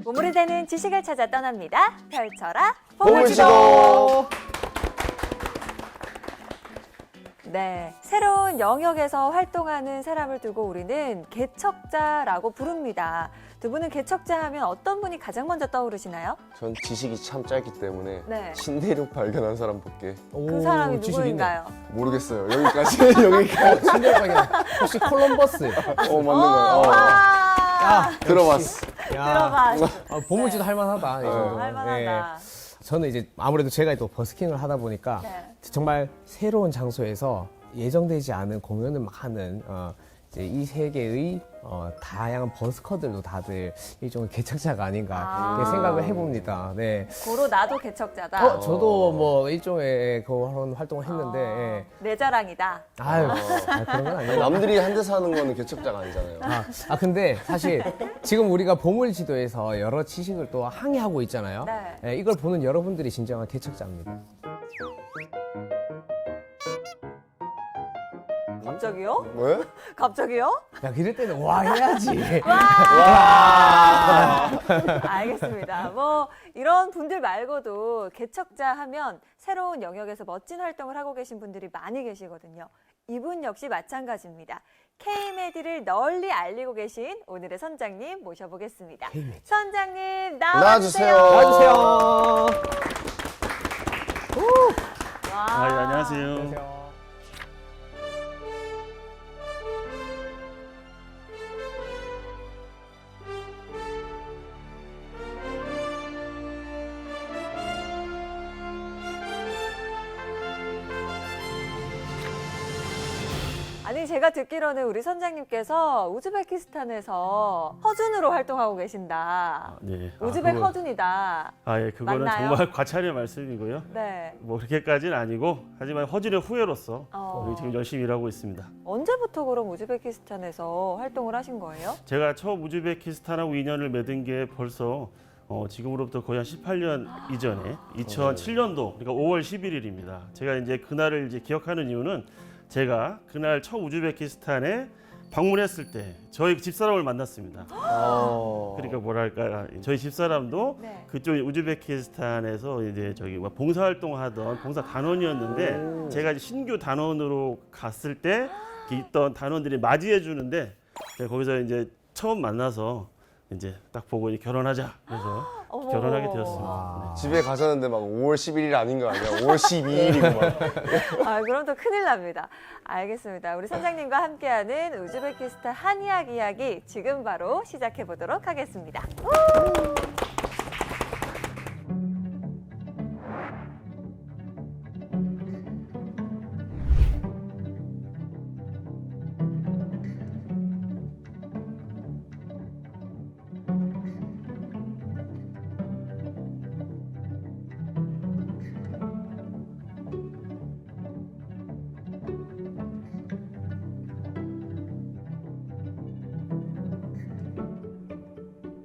보물이 되는 지식을 찾아 떠납니다. 펼쳐라 보물지도. 네, 새로운 영역에서 활동하는 사람을 두고 우리는 개척자라고 부릅니다. 두 분은 개척자 하면 어떤 분이 가장 먼저 떠오르시나요? 전 지식이 참 짧기 때문에 네. 신대륙 발견한 사람밖에 그 사람이 누구인가요? 모르겠어요. 여기까지. 여기까지. 신기하게 혹시 콜럼버스? 맞는 거예요. 와! 들어봤어. 들어봤어. 보물지도 할만하다. 이거. 할만하다. 저는 이제 아무래도 제가 또 버스킹을 하다 보니까 네. 정말 새로운 장소에서 예정되지 않은 공연을 막 하는 이제 이 세계의 다양한 버스커들도 다들 일종의 개척자가 아닌가 이렇게 생각을 해봅니다. 네. 고로 나도 개척자다. 저도 뭐 일종의 그런 활동을 했는데 예. 내 자랑이다. 아유 그런 건 아니에요. 남들이 한 대 사는 거는 개척자가 아니잖아요. 근데 사실 지금 우리가 보물지도에서 여러 지식을 또 항해하고 있잖아요. 네. 예, 이걸 보는 여러분들이 진정한 개척자입니다. 갑자기요? 왜? 갑자기요? 야, 이럴 때는 와 해야지. 알겠습니다. 뭐 이런 분들 말고도 개척자 하면 새로운 영역에서 멋진 활동을 하고 계신 분들이 많이 계시거든요. 이분 역시 마찬가지입니다. K-메디를 널리 알리고 계신 오늘의 선장님 모셔보겠습니다. 선장님 나와주세요. 나와주세요. 나와주세요. 와. 네, 안녕하세요. 아니 제가 듣기로는 우리 선장님께서 우즈베키스탄에서 허준으로 활동하고 계신다. 네. 우즈벡 허준이다. 예, 그거는 맞나요? 정말 과찬의 말씀이고요. 네. 뭐 그렇게까지는 아니고, 하지만 허준의 후예로서 어. 지금 열심히 일하고 있습니다. 언제부터 그럼 우즈베키스탄에서 활동을 하신 거예요? 제가 처음 우즈베키스탄하고 인연을 맺은 게 벌써 지금으로부터 거의 한 18년 이전에 2007년도, 그러니까 5월 11일입니다. 제가 이제 그날을 이제 기억하는 이유는 제가 그날 처음 우즈베키스탄에 방문했을 때 저희 집사람을 만났습니다. 그러니까 뭐랄까, 저희 집사람도 네. 그쪽 우즈베키스탄에서 이제 저기 봉사활동하던 봉사 단원이었는데 제가 이제 신규 단원으로 갔을 때 있던 단원들이 맞이해 주는데 제가 거기서 이제 처음 만나서 이제 딱 보고 이제 결혼하자 그래서 어머. 결혼하게 되었습니다. 집에 가셨는데 막 5월 11일 아닌 거 아니야? 5월 12일이구만. 아, 그럼 또 큰일 납니다. 알겠습니다. 우리 선장님과 함께하는 우즈베키스탄 한의학 이야기 지금 바로 시작해 보도록 하겠습니다.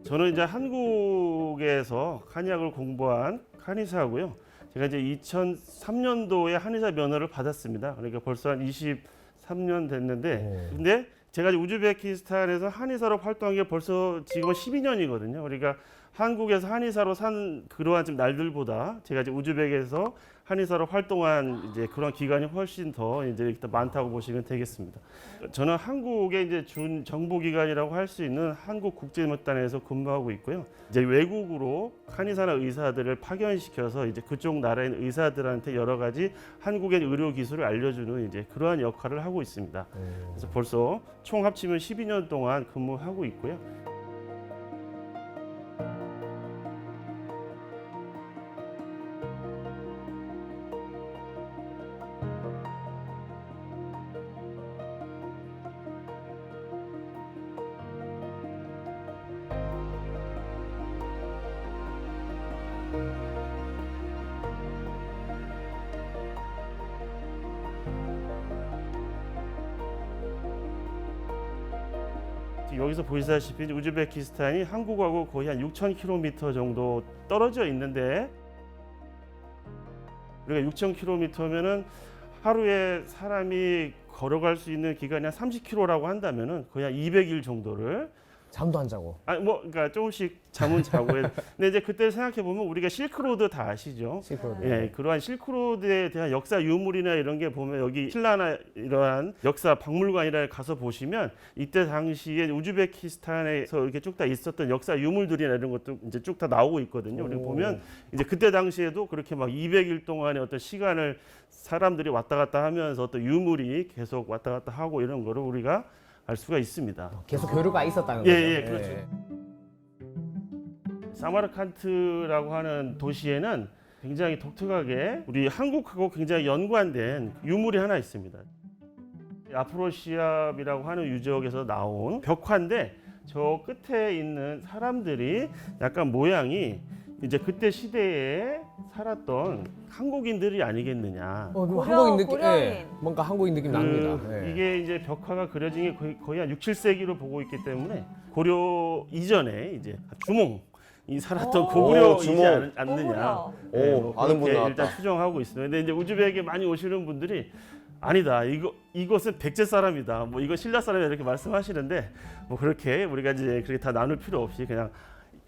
저는 이제 한국에서 한의학을 공부한 한의사고요. 제가 이제 2003년도에 한의사 면허를 받았습니다. 그러니까 벌써 한 23년 됐는데, 근데 제가 이제 우즈베키스탄에서 한의사로 활동한 게 벌써 지금은 12년이거든요. 그러니까 한국에서 한의사로 산 그러한 좀 날들보다 제가 이제 우즈벡에서 한의사로 활동한 이제 그런 기간이 훨씬 더 이제 많다고 보시면 되겠습니다. 저는 한국의 이제 준 정보기관이라고 할 수 있는 한국국제무단에서 근무하고 있고요. 이제 외국으로 한의사나 의사들을 파견시켜서 이제 그쪽 나라의 의사들한테 여러 가지 한국의 의료 기술을 알려주는 이제 그러한 역할을 하고 있습니다. 그래서 벌써 총 합치면 12년 동안 근무하고 있고요. 여기서 보시다시피 우즈베키스탄이 한국하고 거의 한 6,000km 정도 떨어져 있는데, 우리가 6,000km면은 하루에 사람이 걸어갈 수 있는 기간이 한 30km라고 한다면은 거의 한 200일 정도를 잠도 안 자고. 아니 뭐 그러니까 조금씩 잠은 자고 근데 이제 그때 생각해 보면 우리가 실크로드 다 아시죠? 실크로드. 예, 그러한 실크로드에 대한 역사 유물이나 이런 게 보면 여기 신라나 이러한 역사 박물관이라 가서 보시면 이때 당시에 우즈베키스탄에서 이렇게 쭉 다 있었던 역사 유물들이나 이런 것도 이제 쭉 다 나오고 있거든요. 우리 보면 이제 그때 당시에도 그렇게 막 200일 동안의 어떤 시간을 사람들이 왔다 갔다 하면서 어떤 유물이 계속 왔다 갔다 하고 이런 거를 우리가 알 수가 있습니다. 계속 교류가 있었다는 예, 거죠. 예, 그렇죠. 사마르칸트라고 하는 도시에는 굉장히 독특하게 우리 한국하고 굉장히 연관된 유물이 하나 있습니다. 아프로시압이라고 하는 유적에서 나온 벽화인데 저 끝에 있는 사람들이 약간 모양이 이제 그때 시대에 살았던 한국인들이 아니겠느냐. 뭐 고려, 한국인 느낌, 고려인. 예, 뭔가 한국인 느낌 납니다. 예. 이게 이제 벽화가 그려진 게 거의 한 6, 7세기로 보고 있기 때문에 고려 이전에 이제 주몽 이 살았던 오. 고구려이지 주몽. 않느냐. 고구려. 오, 아는 분 그렇게 나왔다. 일단 추정하고 있습니다. 근데 이제 우즈벡에 많이 오시는 분들이 아니다. 이것은 백제 사람이다. 뭐 이거 신라 사람이다 이렇게 말씀하시는데 뭐 그렇게 우리가 이제 그렇게 다 나눌 필요 없이 그냥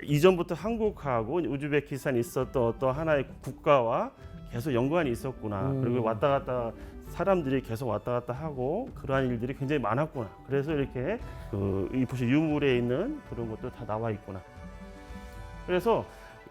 이전부터 한국하고 우즈베키스탄이 있었던 어떤 하나의 국가와 계속 연관이 있었구나. 그리고 왔다 갔다 사람들이 계속 왔다 갔다 하고 그러한 일들이 굉장히 많았구나. 그래서 이렇게 이 보시 유물에 있는 그런 것도 다 나와 있구나. 그래서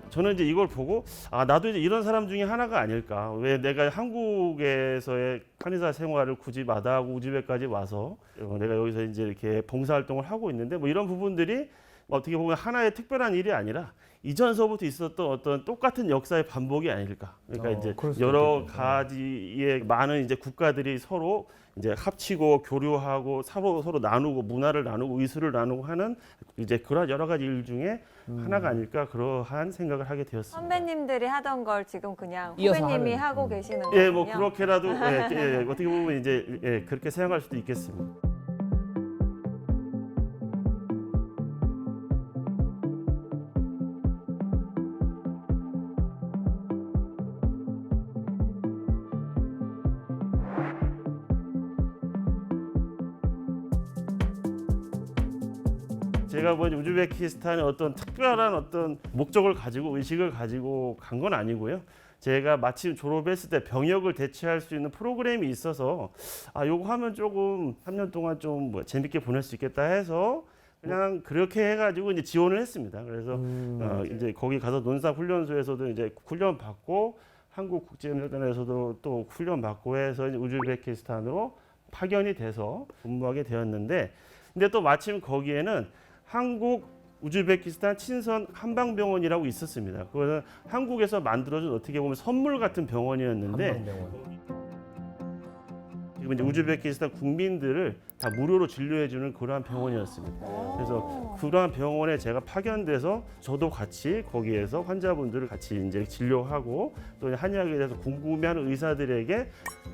저는 이제 이걸 보고 나도 이제 이런 사람 중에 하나가 아닐까. 왜 내가 한국에서의 한의사 생활을 굳이 마다하고 우즈벡까지 와서 내가 여기서 이제 이렇게 봉사활동을 하고 있는데 뭐 이런 부분들이 어떻게 보면 하나의 특별한 일이 아니라 이전서부터 있었던 어떤 똑같은 역사의 반복이 아닐까. 그러니까 이제 그럴 수도 여러 있겠네요. 가지의 많은 이제 국가들이 서로 이제 합치고 교류하고 서로 나누고 문화를 나누고 의술을 나누고 하는 이제 그런 여러 가지 일 중에 하나가 아닐까 그러한 생각을 하게 되었습니다. 선배님들이 하던 걸 지금 그냥 이어서 후배님이 하는. 하고 계시는 거군요. 예, 뭐 그렇게라도 어떻게 보면 이제 그렇게 생각할 수도 있겠습니다. 제가 뭐 우즈베키스탄의 어떤 특별한 어떤 목적을 가지고 의식을 가지고 간 건 아니고요. 제가 마침 졸업했을 때 병역을 대체할 수 있는 프로그램이 있어서 요거 하면 조금 3년 동안 좀 뭐 재밌게 보낼 수 있겠다 해서 그냥 그렇게 해가지고 이제 지원을 했습니다. 그래서 이제 거기 가서 논사훈련소에서도 이제 훈련 받고 한국국제연합단에서도 또 훈련 받고 해서 이제 우즈베키스탄으로 파견이 돼서 근무하게 되었는데, 근데 또 마침 거기에는 한국 우즈베키스탄 친선 한방병원이라고 있었습니다. 그거는 한국에서 만들어준 어떻게 보면 선물 같은 병원이었는데 한방병원. 지금 이제 우즈베키스탄 국민들을 다 무료로 진료해주는 그러한 병원이었습니다. 그래서 그러한 병원에 제가 파견돼서 저도 같이 거기에서 환자분들을 같이 이제 진료하고 또 한의학에 대해서 궁금해하는 의사들에게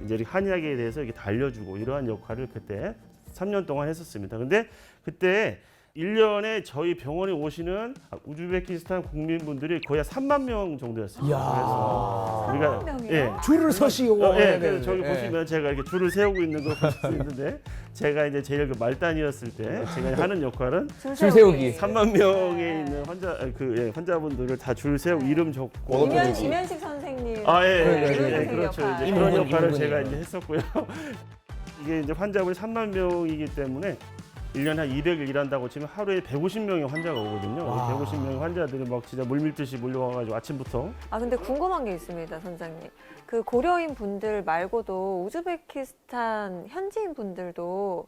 이제 한의학에 대해서 이렇게 알려주고 이러한 역할을 그때 3년 동안 했었습니다. 근데 그때 1년에 저희 병원에 오시는 우즈베키스탄 국민분들이 거의 3만 명 정도였습니다. 그래서 3만 우리가 명이요? 줄을 서시오. 그래서 저기 보시면 제가 이렇게 줄을 세우고 있는 걸 보실 수 있는데 제가 이제 제일 그 말단이었을 때 제가 하는 역할은 줄 세우기. 3만 명에 있는 환자분들을 다 줄 세우고 이름 적고 김현식 선생님. 그렇죠. 역할. 이제 그런 역할을 이분이요. 제가 이제 했었고요. 이게 이제 환자분이 3만 명이기 때문에 1년에 한 200일 일한다고 치면 하루에 150명의 환자가 오거든요. 와. 150명의 환자들이 막 진짜 물밀듯이 몰려와가지고 아침부터 근데 궁금한 게 있습니다, 선장님. 그 고려인 분들 말고도 우즈베키스탄 현지인 분들도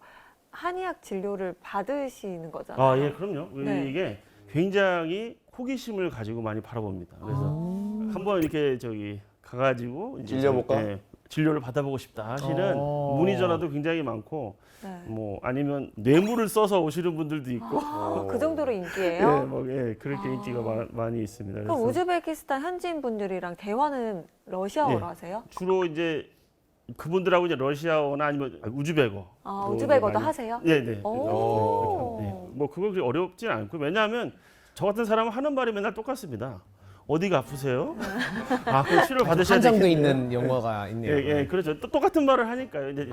한의학 진료를 받으시는 거잖아요. 예, 그럼요. 네. 이게 굉장히 호기심을 가지고 많이 바라봅니다. 그래서 한번 이렇게 가가지고 이제 진료볼까? 진료를 받아보고 싶다 하시는 문의 전화도 굉장히 많고 네. 뭐 아니면 뇌물을 써서 오시는 분들도 있고 그 정도로 인기예요? 그렇게 인기가 많이 있습니다. 그럼 그래서 우즈베키스탄 현지인 분들이랑 대화는 러시아어로 네. 하세요? 주로 이제 그분들하고 이제 러시아어나 아니면 우즈베거. 우즈베거도 많이- 하세요? 네네. 오. 뭐 그거 그렇게 어렵진 않고 왜냐하면 저 같은 사람은 하는 말이 맨날 똑같습니다. 어디가 아프세요? 그럼 치료 받으셔야 한장도 되겠네요. 있는 영화가 있네요. 그렇죠. 또 똑같은 말을 하니까요. 이제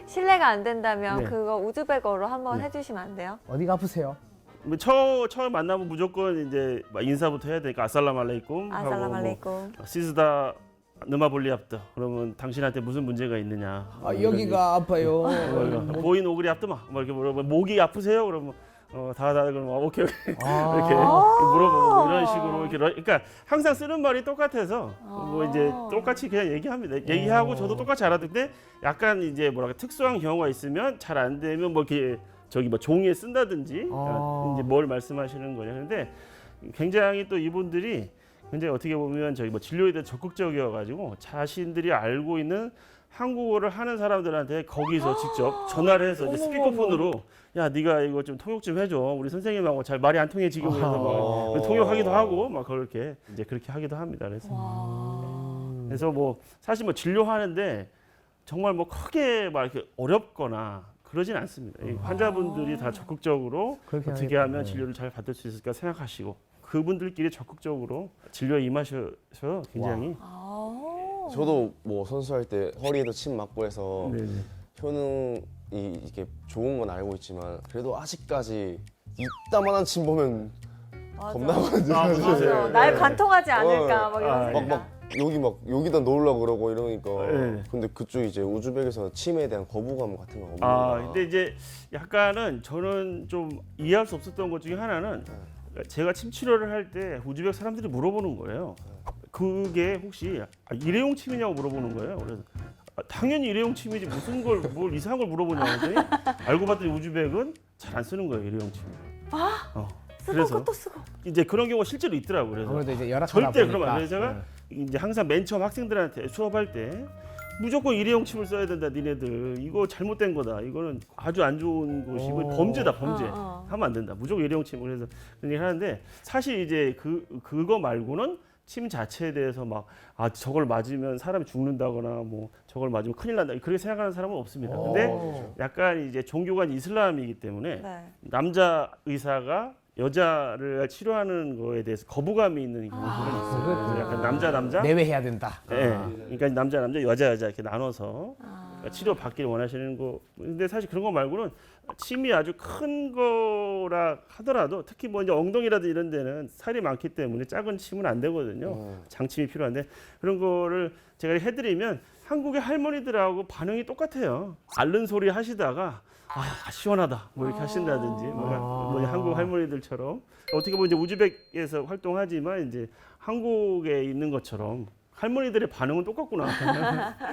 실례가 안 된다면 네. 그거 우즈베거로 한번 네. 해주시면 안 돼요? 어디가 아프세요? 뭐 처음 만나면 무조건 이제 막 인사부터 해야 되니까 아살라말레이쿰 하고 아살라말레이쿰. 시즈다 느마볼리압다. 그러면 당신한테 무슨 문제가 있느냐? 여기가 아파요. 보인 오그리 압드마. 뭐 이렇게 물어보면 목이 아프세요? 그러면 다 그러면 오케이 이렇게 물어보고 이런 식으로 이렇게 그러니까 항상 쓰는 말이 똑같아서 뭐 이제 똑같이 그냥 얘기합니다. 얘기하고 저도 똑같이 알아듣는데 약간 이제 뭐랄까 특수한 경우가 있으면 잘 안 되면 뭐 이렇게 저기 뭐 종이에 쓴다든지 이제 뭘 말씀하시는 거냐. 근데 굉장히 또 이분들이 굉장히 어떻게 보면 저기 뭐 진료에 대해 적극적이어가지고 자신들이 알고 있는 한국어를 하는 사람들한테 거기서 직접 전화를 해서 이제 스피커폰으로 야 네가 이거 좀 통역 좀 해줘. 우리 선생님하고 잘 말이 안 통해 지금 그래서 막 통역하기도 하고 막 그렇게 이제 그렇게 하기도 합니다. 그래서 뭐 사실 뭐 진료하는데 정말 뭐 크게 막 이렇게 어렵거나 그러진 않습니다. 이 환자분들이 다 적극적으로 그렇게 어떻게 하니까, 하면 네. 진료를 잘 받을 수 있을까 생각하시고 그분들끼리 적극적으로 진료에 임하셔서 굉장히 저도 뭐 선수할 때 허리에도 침 맞고 해서 네네. 효능이 이게 좋은 건 알고 있지만 그래도 아직까지 이따만한 침 보면 겁나거든요. 맞아. 날 관통하지 않을까 막 이런 아, 생각. 막 여기다 넣으려고 그러고 이러니까 네. 근데 그쪽 이제 우즈벡에서는 침에 대한 거부감 같은 거 없나? 근데 이제 약간은 저는 좀 이해할 수 없었던 것 중에 하나는 제가 침 치료를 할 때 우즈벡 사람들이 물어보는 거예요. 그게 혹시 일회용 침이냐고 물어보는 거예요. 그래서 당연히 일회용 침이지 무슨 걸 뭘 이상한 걸 물어보냐고 했더니 알고 봤더니 우즈벡은 잘 안 쓰는 거예요, 일회용 침을. 쓰고 그래서 그것도 쓰고. 이제 그런 경우가 실제로 있더라고요. 그래서 아무래도 이제 열악하다 절대 보니까. 그러면 안 돼요. 제가 이제 항상 맨 처음 학생들한테 수업할 때 무조건 일회용 침을 써야 된다. 니네들 이거 잘못된 거다. 이거는 아주 안 좋은 것이고 범죄다. 범죄. 하면 안 된다. 무조건 일회용 침을 해서 그런 얘기를 하는데 사실 이제 그거 말고는 침 자체에 대해서 막 저걸 맞으면 사람이 죽는다거나 뭐 저걸 맞으면 큰일 난다. 그렇게 생각하는 사람은 없습니다. 근데 약간 이제 종교가 이슬람이기 때문에 네. 남자 의사가 여자를 치료하는 거에 대해서 거부감이 있는 경우가 있어요. 그래서 약간 남자 내외해야 된다. 네. 그러니까 남자 여자 이렇게 나눠서 치료 받기를 원하시는 거. 근데 사실 그런 거 말고는 침이 아주 큰 거라 하더라도 특히 뭐 이제 엉덩이라든 이런 데는 살이 많기 때문에 작은 침은 안 되거든요. 장침이 필요한데 그런 거를 제가 해드리면 한국의 할머니들하고 반응이 똑같아요. 앓는 소리 하시다가 시원하다 뭐 이렇게 하신다든지 뭐 한국 할머니들처럼 어떻게 보면 이제 우즈벡에서 활동하지만 이제 한국에 있는 것처럼 할머니들의 반응은 똑같구나.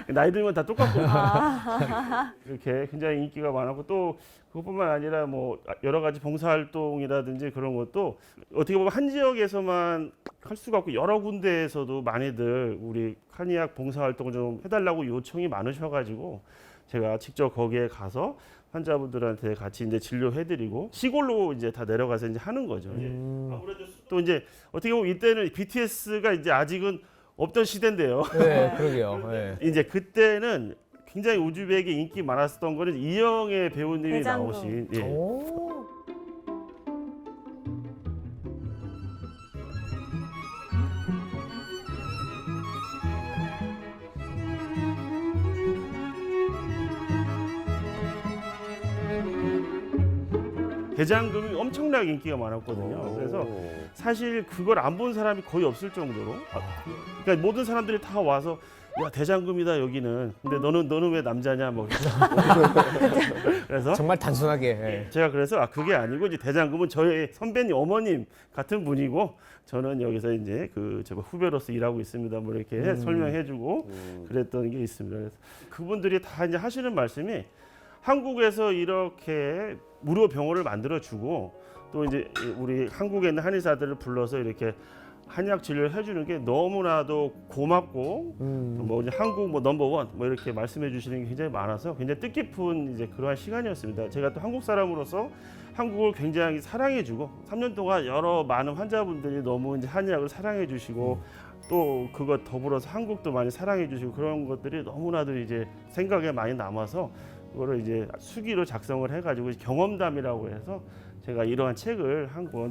나이 들면 다 똑같구나. 이렇게 굉장히 인기가 많았고 또 그것뿐만 아니라 뭐 여러 가지 봉사활동이라든지 그런 것도 어떻게 보면 한 지역에서만 할 수가 없고 여러 군데에서도 많이들 우리 한의학 봉사활동을 좀 해달라고 요청이 많으셔가지고 제가 직접 거기에 가서 환자분들한테 같이 이제 진료해드리고 시골로 이제 다 내려가서 이제 하는 거죠. 아무래도 또 이제 어떻게 보면 이때는 BTS가 이제 아직은 없던 시대인데요. 네, 그러게요. 네. 이제 그때는 굉장히 우즈벡에 인기 많았었던 거는 이영애 배우님이 대장금. 나오신 오. 대장금이 엄청나게 인기가 많았거든요. 그래서 사실 그걸 안 본 사람이 거의 없을 정도로 그러니까 모든 사람들이 다 와서 야 대장금이다 여기는. 근데 너는 왜 남자냐 뭐 그래서 정말 단순하게. 네. 제가 그래서 그게 아니고 이제 대장금은 저의 선배님 어머님 같은 분이고 저는 여기서 이제 저 후배로서 일하고 있습니다. 뭐 이렇게 설명해주고 그랬던 게 있습니다. 그래서 그분들이 다 이제 하시는 말씀이 한국에서 이렇게 무료 병원을 만들어주고 또 이제 우리 한국에 있는 한의사들을 불러서 이렇게 한약 진료를 해주는 게 너무나도 고맙고 뭐 이제 한국 뭐 넘버원 뭐 이렇게 말씀해 주시는 게 굉장히 많아서 굉장히 뜻깊은 이제 그러한 시간이었습니다. 제가 또 한국 사람으로서 한국을 굉장히 사랑해주고 3년 동안 여러 많은 환자분들이 너무 이제 한의학을 사랑해 주시고 또 그것 더불어서 한국도 많이 사랑해 주시고 그런 것들이 너무나도 이제 생각에 많이 남아서 그거를 이제 수기로 작성을 해가지고 경험담이라고 해서 제가 이러한 책을 한 권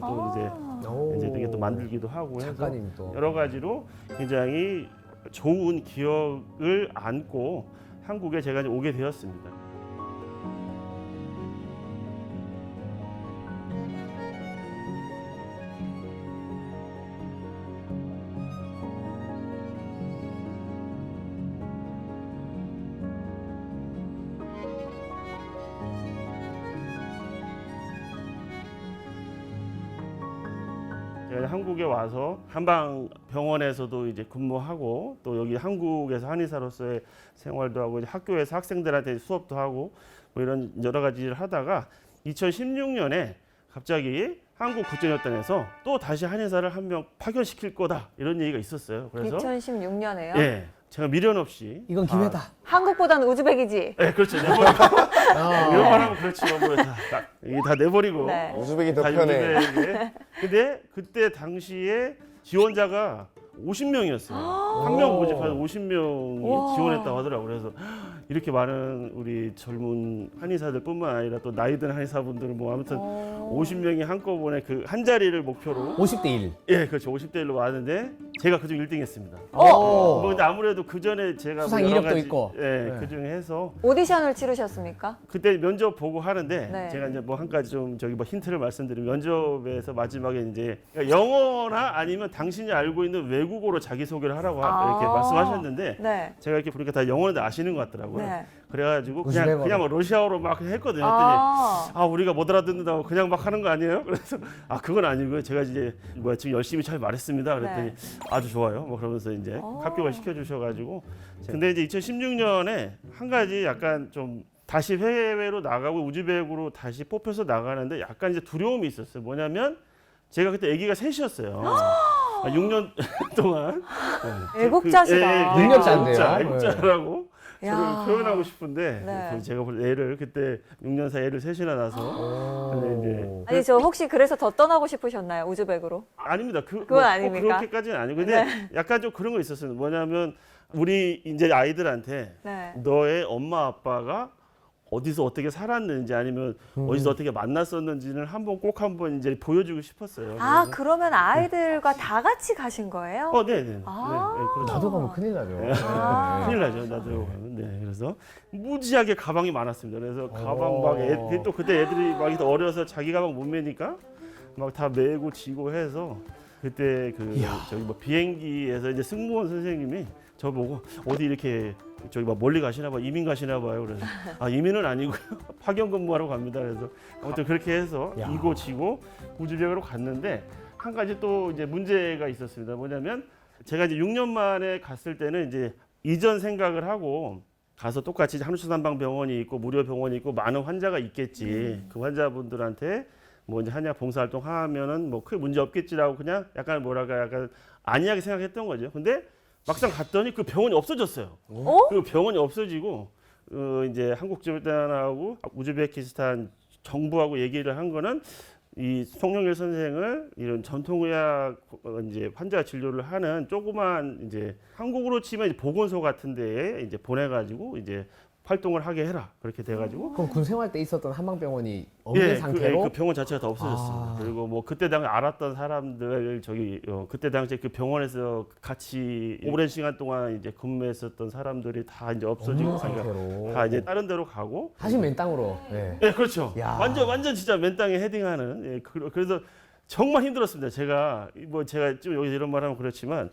또 이제 이게 또 만들기도 하고 해서 작가님 또. 여러 가지로 굉장히 좋은 기억을 안고 한국에 제가 이제 오게 되었습니다. 제가 한국에 와서 한방 병원에서도 이제 근무하고 또 여기 한국에서 한의사로서의 생활도 하고 이제 학교에서 학생들한테 수업도 하고 뭐 이런 여러 가지 일을 하다가 2016년에 갑자기 한국 국제여단에서 또 다시 한의사를 한 명 파견시킬 거다 이런 얘기가 있었어요. 그래서 2016년에요. 예, 제가 미련 없이 이건 기회다. 한국보다는 우즈벡이지. 예, 그렇죠. 내버리고 이런 말 하면 그렇지만 뭐 이게 다 내버리고 네. 우즈벡이 더 다시 편해. 우즈벡에. 근데 그때 당시에 지원자가 50명이었어요. 한 명 모집해서 50명이 와. 지원했다고 하더라고요. 그래서 이렇게 많은 우리 젊은 한의사들뿐만 아니라 또 나이 든 한의사분들은 뭐 아무튼 50명이 한꺼번에 그 한 자리를 목표로 50대 1. 예, 그렇죠. 50대 1로 왔는데 제가 그중 1등했습니다. 오. 뭐 근데 아무래도 그 전에 제가 수상 뭐 여러 이력도 가지, 있고. 예, 네. 그 중에 해서 오디션을 치르셨습니까? 그때 면접 보고 하는데 네. 제가 이제 뭐 한 가지 좀 저기 뭐 힌트를 말씀드리면 면접에서 마지막에 이제 그러니까 영어나 아니면 당신이 알고 있는 외국어로 자기 소개를 하라고 이렇게 말씀하셨는데 네. 제가 이렇게 보니까 다 영어를 다 아시는 것 같더라고요. 네. 그래가지고 우즈벡어로. 그냥 뭐 러시아어로 막 했거든요. 했더니 아, 우리가 못 알아듣는다고 그냥 막 하는 거 아니에요? 그래서 그건 아니고요. 제가 이제 뭐야 지금 열심히 잘 말했습니다. 그랬더니 네. 아주 좋아요. 뭐 그러면서 이제 오. 합격을 시켜주셔가지고 근데 이제 2016년에 한 가지 약간 좀 다시 해외로 나가고 우즈벡으로 다시 뽑혀서 나가는데 약간 이제 두려움이 있었어요. 뭐냐면 제가 그때 아기가 셋이었어요. 6년 동안 애국자시다. 그, 예, 능력자인데요. 애국자라고 야. 저를 표현하고 싶은데 네. 그 제가 볼 애를 그때 6년 사 애를 셋이나 낳아서 근데 이제 아니 저 혹시 그래서 더 떠나고 싶으셨나요? 우즈벡으로? 아닙니다. 그건 꼭 아닙니까? 그렇게까지는 아니고 근데 약간 좀 그런 거 있었어요. 뭐냐면 우리 이제 아이들한테 네. 너의 엄마 아빠가 어디서 어떻게 살았는지 아니면 어디서 어떻게 만났었는지는 꼭 한번 이제 보여주고 싶었어요. 아 그래서- 그러면 아이들과 다 같이 가신 거예요? 네네. 아. 네, 그렇죠. 나도 가면 큰일 나죠. 아. 큰일 나죠. 나도. 네. 그래서 무지하게 가방이 많았습니다. 그래서 가방 막 또 그때 애들이 막 이렇게 어려서 자기 가방 못 메니까 막 다 메고 지고 해서 그때 저기 뭐 비행기에서 이제 승무원 선생님이 저 보고 어디 이렇게 저기 막 멀리 가시나 봐 이민 가시나 봐요. 그래서 이민은 아니고요 파견 근무하러 갑니다. 그래서 아무튼 그렇게 해서 야. 이고 지고 우즈벡으로 갔는데 한 가지 또 이제 문제가 있었습니다. 뭐냐면 제가 이제 6년 만에 갔을 때는 이제 이전 생각을 하고 가서 똑같이 한우수산방병원이 있고 무료 병원이 있고 많은 환자가 있겠지. 그 환자분들한테 뭐 이제 한약 봉사활동 하면은 뭐 크게 문제 없겠지라고 그냥 약간 뭐랄까 약간 안이하게 생각했던 거죠. 근데 막상 갔더니 그 병원이 없어졌어요. 그 병원이 없어지고 이제 한국지원단하고 우즈베키스탄 정부하고 얘기를 한 거는 이 송영길 선생을 이런 전통의학 이제 환자 진료를 하는 조그만 이제 한국으로 치면 이제 보건소 같은 데에 이제 보내가지고 이제 활동을 하게 해라 그렇게 돼가지고 그럼 군 생활 때 있었던 한방병원이 없는 상태로 그 병원 자체가 다 없어졌습니다. 그리고 뭐 그때 당시 알았던 사람들 그때 당시에 그 병원에서 같이 오랜 시간 동안 이제 근무했었던 사람들이 다 이제 없어지고 없는 상태로 다 이제 다른 데로 가고 다시 맨 땅으로. 네. 네, 그렇죠. 야. 완전 진짜 맨 땅에 헤딩하는. 그래서 정말 힘들었습니다. 제가 좀 여기서 이런 말하면 그렇지만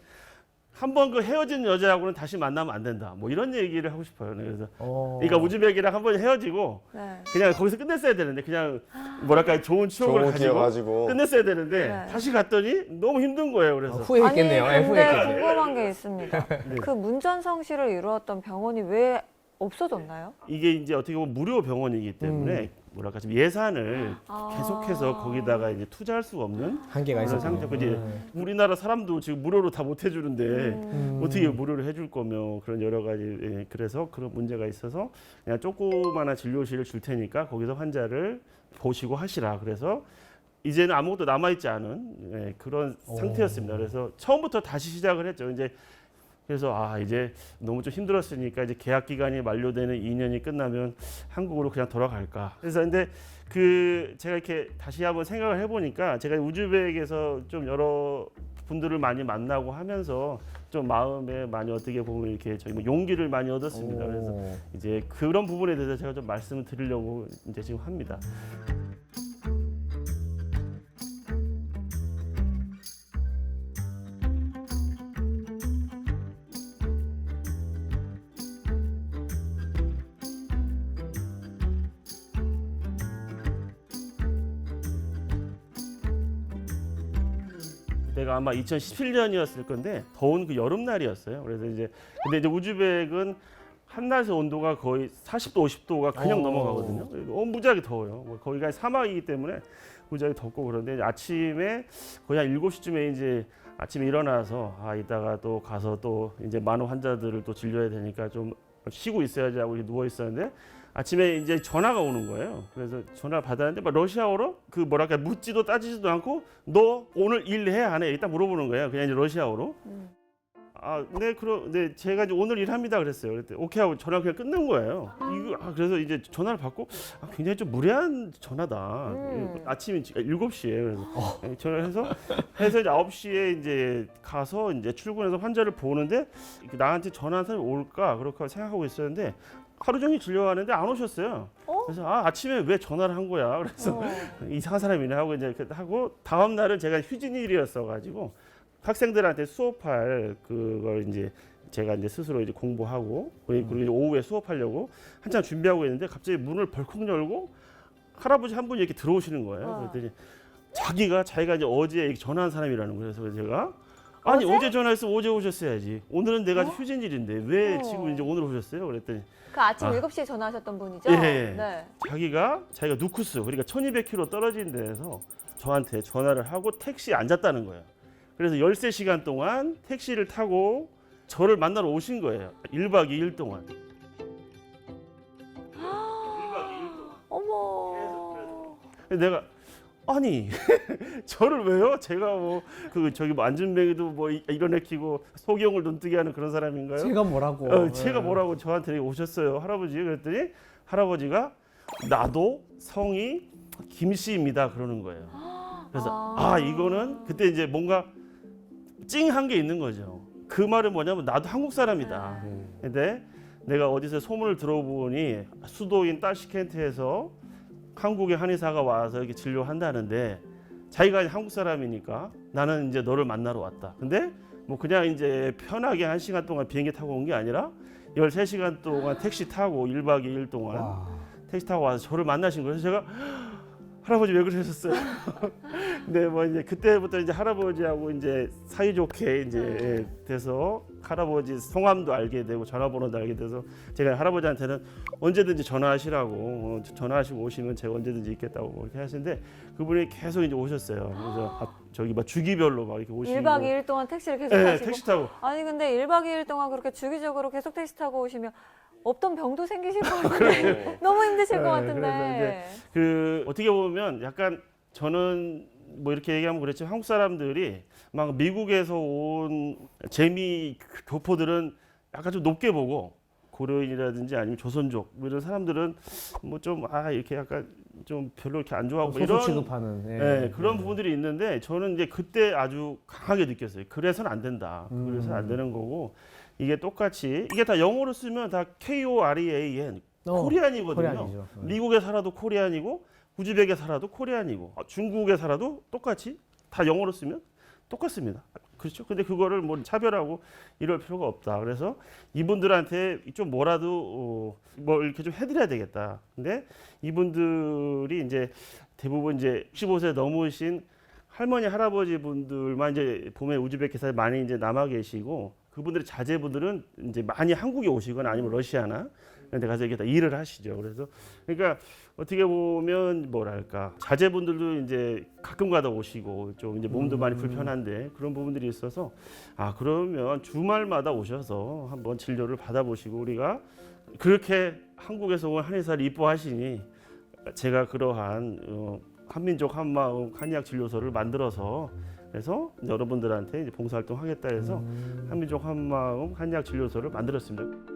한 번 그 헤어진 여자하고는 다시 만나면 안 된다. 뭐 이런 얘기를 하고 싶어요. 네, 그래서 그러니까 우즈벡이랑 한 번 헤어지고 네. 그냥 거기서 끝냈어야 되는데 그냥 뭐랄까 좋은 추억을 좋은 가지고 끝냈어야 되는데 네. 다시 갔더니 너무 힘든 거예요. 그래서 후회했겠네요. 아니 근데 후회했겠네요. 궁금한 게 있습니다. 그 문전성시를 이루었던 병원이 왜 없어졌나요? 이게 이제 어떻게 보면 무료 병원이기 때문에 뭐랄까 좀 예산을 아. 계속해서 거기다가 이제 투자할 수가 없는 한계가 그런 있었군요. 상태고 이제 우리나라 사람도 지금 무료로 다 못 해주는데 어떻게 무료로 해줄 거며 그런 여러 가지 그래서 그런 문제가 있어서 그냥 조그마한 진료실을 줄 테니까 거기서 환자를 보시고 하시라. 그래서 이제는 아무것도 남아있지 않은 그런 상태였습니다. 그래서 처음부터 다시 시작을 했죠. 그래서 이제 너무 좀 힘들었으니까 이제 계약 기간이 만료되는 2년이 끝나면 한국으로 그냥 돌아갈까. 그래서 근데 제가 이렇게 다시 한번 생각을 해보니까 제가 우즈벡에서 좀 여러 분들을 많이 만나고 하면서 좀 마음에 많이 어떻게 보면 이렇게 저희 뭐 용기를 많이 얻었습니다. 그래서 이제 그런 부분에 대해서 제가 좀 말씀을 드리려고 이제 지금 합니다. 그때가 아마 2017년이었을 건데 더운 그 여름날이었어요. 그래서 이제 근데 이제 우즈벡은 한낮의 온도가 거의 40도, 50도가 그냥 넘어가거든요. 무지하게 더워요. 뭐 거기가 사막이기 때문에 무지하게 덥고 그런데 아침에 거의 한 7시쯤에 이제 아침에 일어나서 이따가 또 가서 또 이제 많은 환자들을 또 진료해야 되니까 좀 쉬고 있어야지 하고 누워 있었는데 아침에 이제 전화가 오는 거예요. 그래서 전화를 받았는데 막 러시아어로 그 뭐랄까 묻지도 따지지도 않고 너 오늘 일해 안 해? 일단 물어보는 거예요. 그냥 이제 러시아어로. 네, 제가 이제 오늘 일합니다 그랬어요. 그랬더니 오케이 하고 전화 그냥 끊는 거예요. 그래서 이제 전화를 받고 굉장히 좀 무례한 전화다. 아침이 7시에 그래서 전화를 해서 이제 9시에 이제 가서 이제 출근해서 환자를 보는데 나한테 전화한 사람이 올까 그렇게 생각하고 있었는데 하루 종일 진료하는데 안 오셨어요. 그래서 아침에 왜 전화를 한 거야? 그래서 이상한 사람이네 하고 이제 하고 다음 날은 제가 휴진일이었어 가지고 학생들한테 수업할 그걸 이제 제가 이제 스스로 이제 공부하고 그리고 이제 오후에 수업하려고 한참 준비하고 있는데 갑자기 문을 벌컥 열고 할아버지 한 분이 이렇게 들어오시는 거예요. 그랬더니 자기가 이제 어제 이렇게 전화한 사람이라는 거예요. 그래서 제가 아니 어제 전화했으면 어제 오셨어야지. 오늘은 내가 휴진일인데 왜 지금 이제 오늘 오셨어요? 그랬더니 그 아침 7시에 전화하셨던 분이죠? 예. 네. 자기가 누쿠스 그러니까 1200km 떨어진 데에서 저한테 전화를 하고 택시에 앉았다는 거예요. 그래서 13시간 동안 택시를 타고 저를 만나러 오신 거예요. 1박 2일 동안. 1박 2일 동안. 어머. 내가 아니 저를 왜요? 제가 뭐 안전뱅이도 뭐 이런 애 키고 소경을 눈뜨게 하는 그런 사람인가요? 제가 뭐라고? 제가 뭐라고 저한테 오셨어요, 할아버지. 그랬더니 할아버지가 나도 성이 김씨입니다 그러는 거예요. 그래서 이거는 그때 이제 뭔가 찡한 게 있는 거죠. 그 말은 뭐냐면 나도 한국 사람이다. 근데 내가 어디서 소문을 들어보니 수도인 따시켄트에서 한국의 한의사가 와서 이렇게 진료한다는데 자기가 한국 사람이니까 나는 이제 너를 만나러 왔다. 근데 뭐 그냥 이제 편하게 1시간 동안 비행기 타고 온 게 아니라 13시간 동안 택시 타고 1박 2일 동안 택시 타고 와서 저를 만나신 거예요. 그래서 제가 할아버지 왜 그러셨어요? 근데 뭐 이제 그때부터 이제 할아버지하고 이제 사이좋게 이제 돼서 할아버지 성함도 알게 되고 전화번호도 알게 돼서 제가 할아버지한테는 언제든지 전화하시라고 전화하시고 오시면 제가 언제든지 있겠다고 이렇게 하시는데 그분이 계속 이제 오셨어요. 그래서 저기 막 주기별로 막 이렇게 오시고 1박 2일 동안 택시를 계속 네, 타시고. 택시 타고. 아니 근데 1박 2일 동안 그렇게 주기적으로 계속 택시 타고 오시면 없던 병도 생기실 것 같은데 너무 힘드실 것 같은데. 그래서 이제 어떻게 보면 약간 저는 뭐 이렇게 얘기하면 그렇지만 한국 사람들이 막 미국에서 온 재미 교포들은 약간 좀 높게 보고 고려인이라든지 아니면 조선족 뭐 이런 사람들은 뭐 좀 이렇게 약간 좀 별로 이렇게 안 좋아하고 소수 취급하는 그런 부분들이 있는데 저는 이제 그때 아주 강하게 느꼈어요. 그래서는 안 된다. 그래서는 안 되는 거고 이게 똑같이 이게 다 영어로 쓰면 다 KOREAN 코리안이거든요. 코리안이죠. 미국에 살아도 코리안이고 우즈벡에 살아도 코리안이고 중국에 살아도 똑같이 다 영어로 쓰면 똑같습니다. 그렇죠? 근데 그거를 뭐 차별하고 이럴 필요가 없다. 그래서 이분들한테 좀 뭐라도 뭐 이렇게 좀 해드려야 되겠다. 근데 이분들이 이제 대부분 이제 65세 넘으신 할머니 할아버지 분들만 이제 보면 우즈베키스탄에 많이 이제 남아 계시고 그분들의 자제분들은 이제 많이 한국에 오시거나 아니면 러시아나 이런 데 가서 이렇게 다 일을 하시죠. 그래서 그러니까 어떻게 보면 뭐랄까 자제분들도 이제 가끔가다 오시고 좀 이제 몸도 많이 불편한데 그런 부분들이 있어서 그러면 주말마다 오셔서 한번 진료를 받아보시고 우리가 그렇게 한국에서 온 한의사를 이뻐하시니 제가 그러한 한민족 한마음 한의학 진료소를 만들어서 그래서 여러분들한테 이제 봉사활동 하겠다 해서 한민족 한마음 한의학 진료소를 만들었습니다.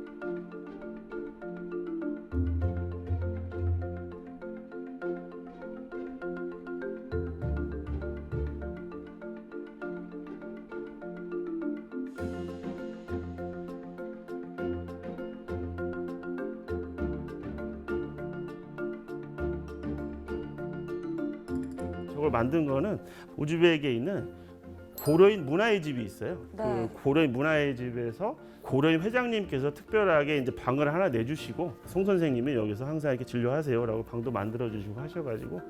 저걸 만든 거는 우즈벡에 있는 고려인 문화의 집이 있어요. 네. 그 고려인 문화의 집에서 고려인 회장님께서 특별하게 이제 방을 하나 내주시고 송 선생님이 여기서 항상 이렇게 진료하세요라고 방도 만들어 주시고 하셔가지고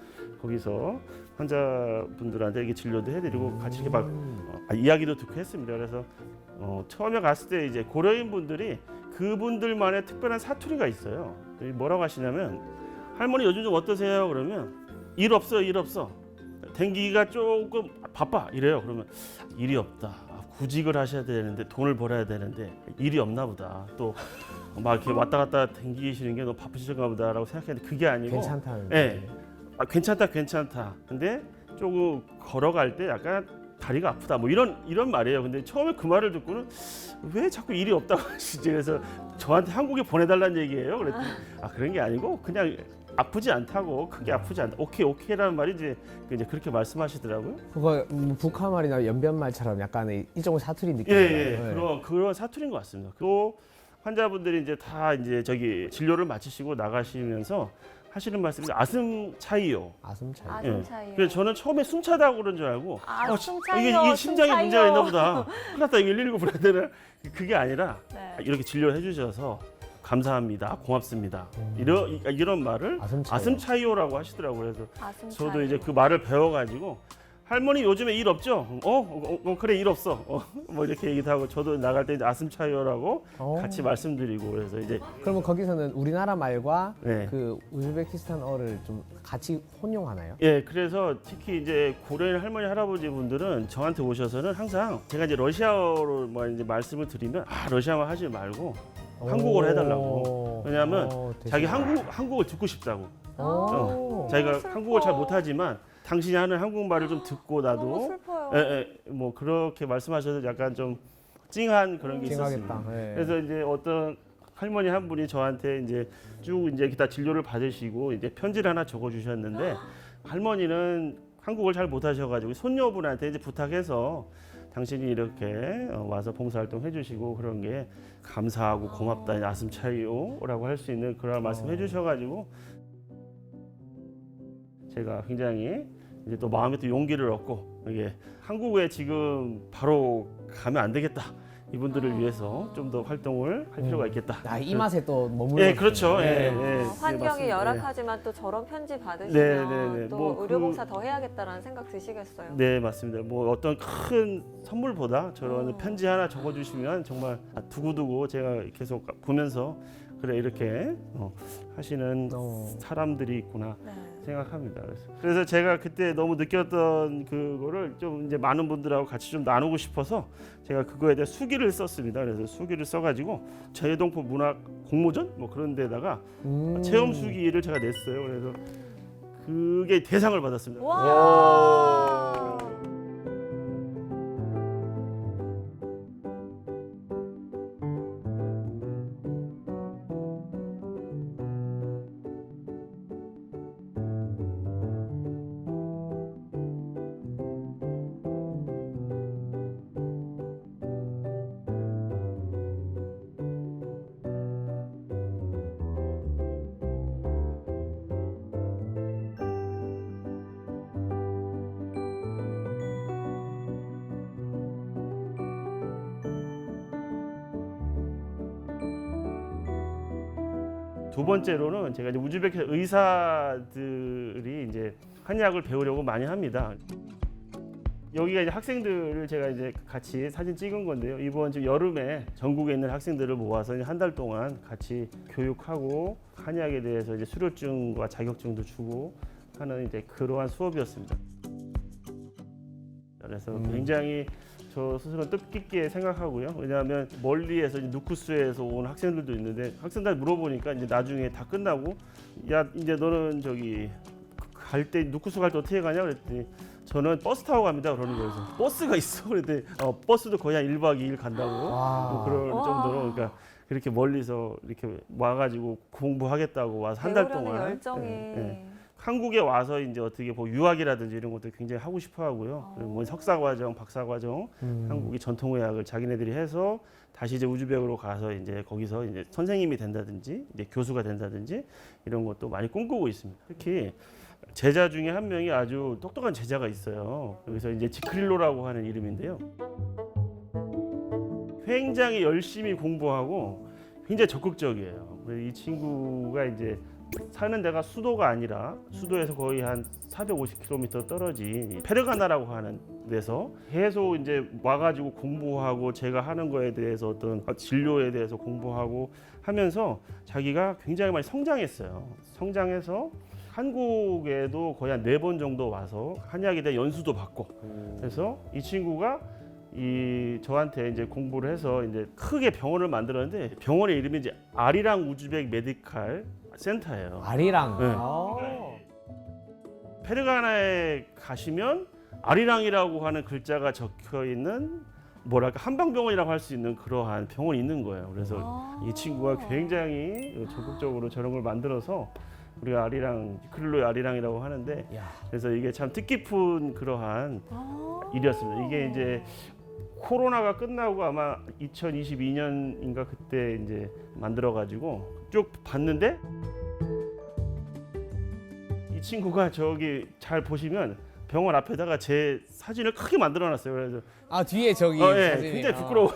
거기서 환자분들한테 이렇게 진료도 해드리고 같이 이렇게 막 이야기도 듣고 했습니다. 그래서 처음에 갔을 때 이제 고려인 분들이 그분들만의 특별한 사투리가 있어요. 뭐라고 하시냐면 할머니 요즘 좀 어떠세요? 그러면 일 없어, 일 없어. 댕기기가 조금 바빠 이래요. 그러면 일이 없다. 구직을 하셔야 되는데 돈을 벌어야 되는데 일이 없나 보다. 또 막 이렇게 왔다 갔다 댕기시는 게 너무 바쁘신가 보다라고 생각했는데 그게 아니고 괜찮다는. 네. 괜찮다 괜찮다. 근데 조금 걸어갈 때 약간 다리가 아프다 뭐 이런 말이에요. 근데 처음에 그 말을 듣고는 왜 자꾸 일이 없다고 하시지? 그래서 저한테 한국에 보내달라는 얘기예요. 그랬더니 그런 게 아니고 그냥 아프지 않다고 크게 아프지 않다. 오케이라는 말이 이제 그렇게 말씀하시더라고요. 그거 북한말이나 연변말처럼 약간의 이쪽은 사투리 느낌. 예. 그런 사투리인 것 같습니다. 또 환자분들이 이제 다 이제 저기 진료를 마치시고 나가시면서 하시는 말씀이 아슴 차이요. 아슴 차이. 아슴 차이요. 그래서 저는 처음에 숨 차다고 그런 줄 알고 숨 이게 차이요, 심장에 숨 문제가 차이요. 있나 보다. 큰일 났다. 이거 119 불러야 되나? 그게 아니라 네. 이렇게 진료를 해주셔서 감사합니다, 고맙습니다. 이런 말을 아슴 차이요라고 하시더라고요. 그래서 아슴 저도 차이요. 이제 그 말을 배워가지고 할머니 요즘에 일 없죠? 그래 일 없어. 뭐 이렇게 얘기도 하고 저도 나갈 때 이제 아슴 차이요라고 같이 말씀드리고 그래서 이제 그러면 거기서는 우리나라 말과 네. 그 우즈베키스탄어를 좀 같이 혼용하나요? 예, 그래서 특히 이제 고려인 할머니 할아버지 분들은 저한테 오셔서는 항상 제가 이제 러시아어로 뭐 이제 말씀을 드리면 러시아말 하지 말고 한국어로 해달라고. 왜냐하면 자기 한국을 듣고 싶다고. 자기가 슬퍼. 한국어를 잘 못하지만 당신이 하는 한국말을 좀 듣고 너무 나도 슬퍼요. 뭐 그렇게 말씀하셔서 약간 좀 찡한 그런 게 있었습니다. 찡하겠다. 네. 그래서 이제 어떤 할머니 한 분이 저한테 이제 쭉 이제 기타 진료를 받으시고 이제 편지를 하나 적어 주셨는데 할머니는 한국어를 잘 못하셔가지고 손녀분한테 이제 부탁해서 당신이 이렇게 와서 봉사활동 해주시고 그런 게 감사하고 고맙다 아슴 차이요라고 할 수 있는 그런 말씀 해주셔가지고 제가 굉장히 이제 또 마음에 또 용기를 얻고 이게 한국에 지금 바로 가면 안 되겠다. 이분들을 위해서 좀 더 활동을 할 필요가 있겠다. 이 맛에 또 머물러. 예, 그렇죠. 네. 환경이 맞습니다. 열악하지만 또 저런 편지 받으시면 네. 또 뭐 의료봉사 더 해야겠다라는 생각 드시겠어요. 네, 맞습니다. 뭐 어떤 큰 선물보다 저런 편지 하나 적어주시면 정말 두고두고 제가 계속 보면서 그래 이렇게 하시는 사람들이 있구나 네. 생각합니다. 그래서 제가 그때 너무 느꼈던 그거를 좀 이제 많은 분들하고 같이 좀 나누고 싶어서 제가 그거에 대해 수기를 썼습니다. 그래서 수기를 써가지고 제동포 문학 공모전 뭐 그런 데다가 체험 수기를 제가 냈어요. 그래서 그게 대상을 받았습니다. 와. 두 번째로는 제가 이제 우즈베키 의사들이 이제 한약을 배우려고 많이 합니다. 여기가 이제 학생들을 제가 이제 같이 사진 찍은 건데요. 이번 지금 여름에 전국에 있는 학생들을 모아서 한 달 동안 같이 교육하고 한약에 대해서 이제 수료증과 자격증도 주고 하는 이제 그러한 수업이었습니다. 그래서 굉장히 저 스스로 뜻깊게 생각하고요. 왜냐하면 멀리에서 누쿠스에서 온 학생들도 있는데 학생들 물어보니까 이제 나중에 다 끝나고 야 이제 너는 저기 갈 때 누쿠스 갈 때 어떻게 가냐 그랬더니 저는 버스 타고 갑니다 그러는 거예요. 그래서 버스가 있어 그랬더니 버스도 거의 한 1박 2일 간다고 뭐 그럴 정도로 그러니까 그렇게 멀리서 이렇게 와가지고 공부하겠다고 와서 한 달 배우려는 동안 열정이 한국에 와서 이제 어떻게 뭐 유학이라든지 이런 것도 굉장히 하고 싶어 하고요. 그리고 뭐 석사과정, 박사과정, 한국의 전통의학을 자기네들이 해서 다시 이제 우즈벡으로 가서 이제 거기서 이제 선생님이 된다든지 이제 교수가 된다든지 이런 것도 많이 꿈꾸고 있습니다. 특히 제자 중에 한 명이 아주 똑똑한 제자가 있어요. 여기서 이제 지크릴로라고 하는 이름인데요. 굉장히 열심히 공부하고 굉장히 적극적이에요. 그래서 이 친구가 이제 사는 데가 수도가 아니라 수도에서 거의 한 450km 떨어진 페르가나라고 하는 데서 계속 이제 와가지고 공부하고 제가 하는 거에 대해서 어떤 진료에 대해서 공부하고 하면서 자기가 굉장히 많이 성장했어요. 성장해서 한국에도 거의 한 4번 정도 와서 한의학에 대한 연수도 받고 그래서 이 친구가 저한테 이제 공부를 해서 이제 크게 병원을 만들었는데 병원의 이름이 이제 아리랑 우즈벡 메디칼 센터예요. 아리랑. 네. 아. 페르가나에 가시면 아리랑이라고 하는 글자가 적혀 있는 뭐랄까 한방병원이라고 할 수 있는 그러한 병원이 있는 거예요. 그래서 이 친구가 굉장히 적극적으로 저런 걸 만들어서 우리가 아리랑, 크릴로의 아리랑이라고 하는데 야. 그래서 이게 참 뜻깊은 그러한 일이었습니다. 이게 이제 코로나가 끝나고 아마 2022년인가 그때 이제 만들어가지고 쭉 봤는데 이 친구가 저기 잘 보시면 병원 앞에다가 제 사진을 크게 만들어놨어요. 그래서 아 뒤에 저기 예, 사진이. 굉장히 부끄러워.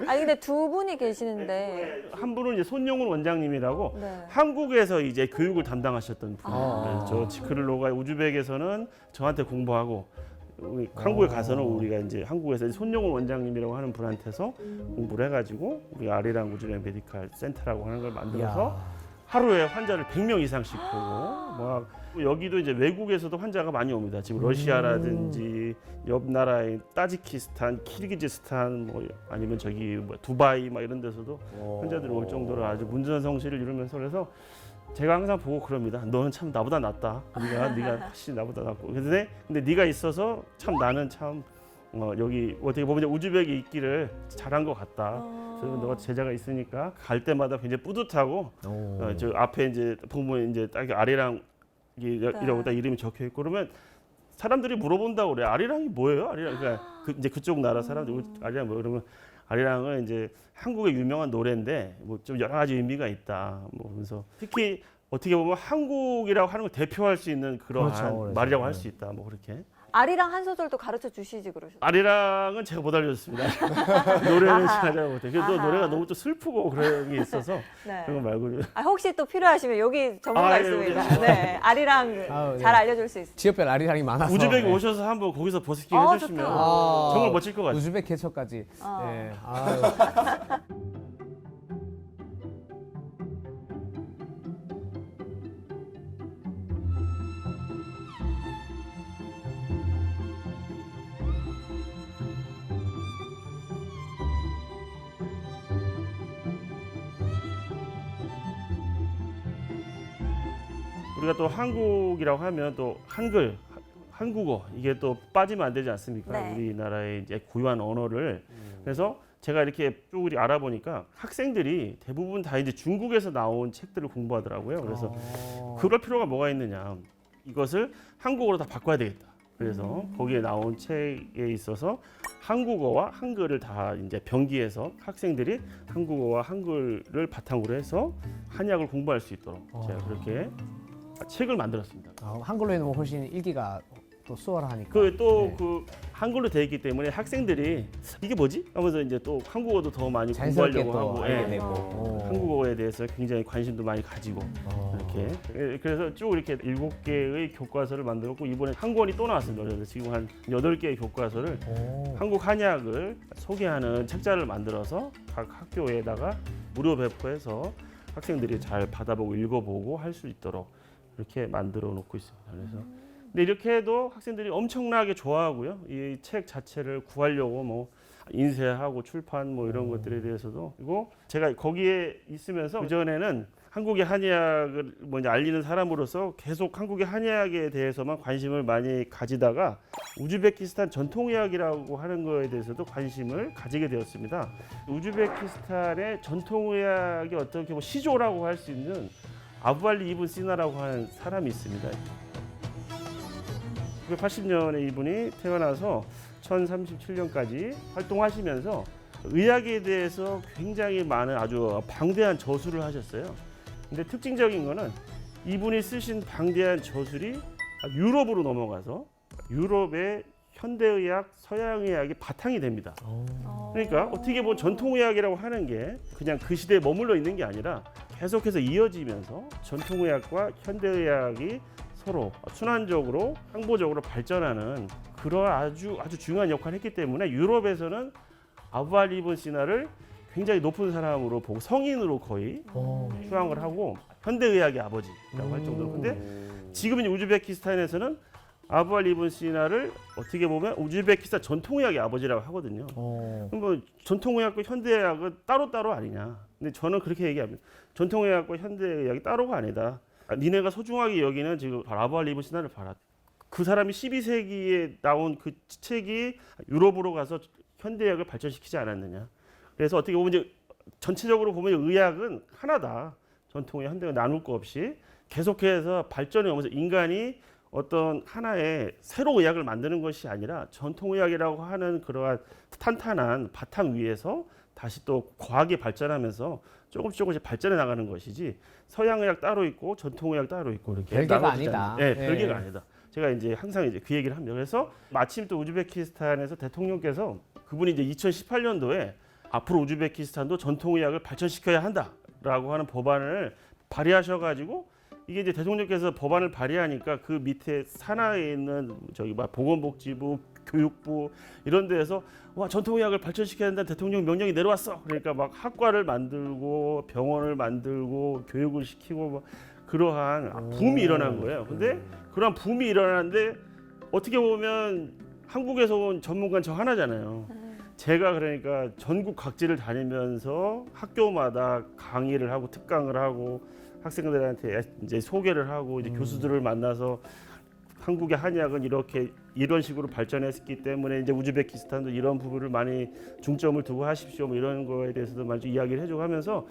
아니 근데 두 분이 계시는데 한 분은 이제 손용훈 원장님이라고 네. 한국에서 이제 교육을 담당하셨던 분. 아. 그래서 저 지크릴로가 우즈벡에서는 저한테 공부하고 우리 한국에 가서는 우리가 이제 한국에서 손용훈 원장님이라고 하는 분한테서 공부를 해가지고 우리 아리랑 우즈벡 메디칼 센터라고 하는 걸 만들어서 야. 하루에 환자를 100명 이상씩 보고 막 여기도 이제 외국에서도 환자가 많이 옵니다. 지금 러시아라든지 옆 나라인 따지키스탄, 키르기즈스탄 뭐 아니면 저기 뭐 두바이 막 이런 데서도 환자들이 올 정도로 아주 문전성시를 이루면서 그래서 제가 항상 보고 그럽니다. 너는 참 나보다 낫다. 네가 훨씬 나보다 낫고. 근데 네가 있어서 참 나는 참 여기 어떻게 보면 우즈벡에 있기를 잘한 것 같다. 그래서 너가 제자가 있으니까 갈 때마다 굉장히 뿌듯하고 저 앞에 이제 보면 이제 딱 아리랑 이라고 딱 이름이 적혀 있고 그러면 사람들이 물어본다고 그래. 아리랑이 뭐예요? 아리랑 그러니까 이제 그쪽 나라 사람들 아리랑 뭐 그러면 아리랑은 이제 한국의 유명한 노래인데 뭐 좀 여러 가지 의미가 있다. 뭐 그래서 특히 어떻게 보면 한국이라고 하는 걸 대표할 수 있는 그러한 그렇죠. 말이라고 할 수 있다. 뭐 그렇게. 아리랑 한 소절도 가르쳐 주시지 그러셨어요. 아리랑은 제가 못 알려줬습니다. 노래는 아하. 제가 잘 못해요. 그래서 아하. 노래가 너무 좀 슬프고 그런 게 있어서 네. 그런 거 말고 혹시 또 필요하시면 여기 전문가 아, 예, 있습니다. 네, 아리랑 아우, 네. 잘 알려줄 수 있어요. 지역별 아리랑이 많아서. 우즈벡에 네. 오셔서 한번 거기서 버스킹 아, 해주시면 좋다. 아, 정말 멋질 것 같아요. 우즈벡 개척까지. 아. 네. 아유. 우리가 또 한국이라고 하면 또 한글, 한국어 이게 또 빠지면 안 되지 않습니까? 네. 우리나라의 이제 고유한 언어를 그래서 제가 이렇게 쭉 알아보니까 학생들이 대부분 다 이제 중국에서 나온 책들을 공부하더라고요. 그래서 그럴 필요가 뭐가 있느냐? 이것을 한국어로 다 바꿔야 되겠다. 그래서 거기에 나온 책에 있어서 한국어와 한글을 다 이제 병기해서 학생들이 한국어와 한글을 바탕으로 해서 한의학을 공부할 수 있도록 제가 그렇게 책을 만들었습니다. 한글로 해놓으면 훨씬 읽기가 또 수월하니까. 그 한글로 되어 있기 때문에 학생들이 이게 뭐지? 하면서 이제 또 한국어도 더 많이 자연스럽게 공부하려고 또 하고 알게 예. 되고. 한국어에 대해서 굉장히 관심도 많이 가지고 이렇게 그래서 쭉 이렇게 7개의 교과서를 만들었고 이번에 한 권이 또 나왔습니다. 그래서 지금 한 8개의 교과서를 한국 한의학을 소개하는 책자를 만들어서 각 학교에다가 무료 배포해서 학생들이 잘 받아보고 읽어보고 할 수 있도록 이렇게 만들어 놓고 있습니다. 그래서 근데 이렇게 해도 학생들이 엄청나게 좋아하고요. 이 책 자체를 구하려고 뭐 인쇄하고 출판 뭐 이런 것들에 대해서도 그리고 제가 거기에 있으면서 그 전에는 한국의 한의학을 뭐 이제 알리는 사람으로서 계속 한국의 한의학에 대해서만 관심을 많이 가지다가 우즈베키스탄 전통의학이라고 하는 거에 대해서도 관심을 가지게 되었습니다. 우즈베키스탄의 전통의학의 어떻게 뭐 시조라고 할 수 있는 아부알리 이븐 시나라고 하는 사람이 있습니다. 1980년에 이분이 태어나서 1037년까지 활동하시면서 의학에 대해서 굉장히 많은 아주 방대한 저술을 하셨어요. 근데 특징적인 거는 이분이 쓰신 방대한 저술이 유럽으로 넘어가서 유럽의 현대의학, 서양의학이 바탕이 됩니다. 그러니까 어떻게 보면 전통의학이라고 하는 게 그냥 그 시대에 머물러 있는 게 아니라 계속해서 이어지면서 전통의학과 현대의학이 서로 순환적으로 항보적으로 발전하는 그런 아주 중요한 역할을 했기 때문에 유럽에서는 아부알 이븐 시나를 굉장히 높은 사람으로 보고 성인으로 거의 추앙을 하고 현대의학의 아버지라고 할 정도로. 근데 지금 이제 우즈베키스탄에서는 아부알 이븐 시나를 어떻게 보면 우즈베키스탄 전통의학의 아버지라고 하거든요. 그럼 뭐 전통의학과 현대의학은 따로따로 아니냐. 근데 저는 그렇게 얘기합니다. 전통의학과 현대의학이 따로가 아니다. 니네가 소중하게 여기는 지금 아부알 이븐 시나를 봐라. 그 사람이 12세기에 나온 그 책이 유럽으로 가서 현대의학을 발전시키지 않았느냐. 그래서 어떻게 보면 이제 전체적으로 보면 의학은 하나다. 전통의 현대가 나눌 거 없이 계속해서 발전해 오면서 인간이 어떤 하나의 새로운 의학을 만드는 것이 아니라 전통의학이라고 하는 그러한 탄탄한 바탕 위에서 다시 또 과학이 발전하면서 조금씩 발전해 나가는 것이지 서양의학 따로 있고 전통의학 따로 있고 이렇게 별개가 나눠지지 아니다. 네, 네. 별개가 아니다. 제가 이제 항상 이제 그 얘기를 합니다. 그래서 마침 또 우즈베키스탄에서 대통령께서 그분이 이제 2018년도에 앞으로 우즈베키스탄도 전통의학을 발전시켜야 한다라고 하는 법안을 발의하셔가지고 이게 이제 대통령께서 법안을 발의하니까 그 밑에 산하에 있는 저기 막 보건복지부, 교육부 이런 데에서 와 전통의학을 발전시켜야 한다는 대통령 명령이 내려왔어. 그러니까 막 학과를 만들고 병원을 만들고 교육을 시키고 뭐 그러한 붐이 일어난 거예요. 근데 그런 붐이 일어나는데 어떻게 보면 한국에서 온 전문가는 저 하나잖아요. 제가 그러니까 전국 각지를 다니면서 학교마다 강의를 하고 특강을 하고 학생들한테 이제 소개를 하고 이제 교수들을 만나서 한국의 한의학은 이런 식으로 발전했기 때문에 이제 우즈베키스탄도 이런 부분을 많이 중점을 두고 하십시오. 뭐 이런 거에 대해서도 많이 이야기를 해주고 하면서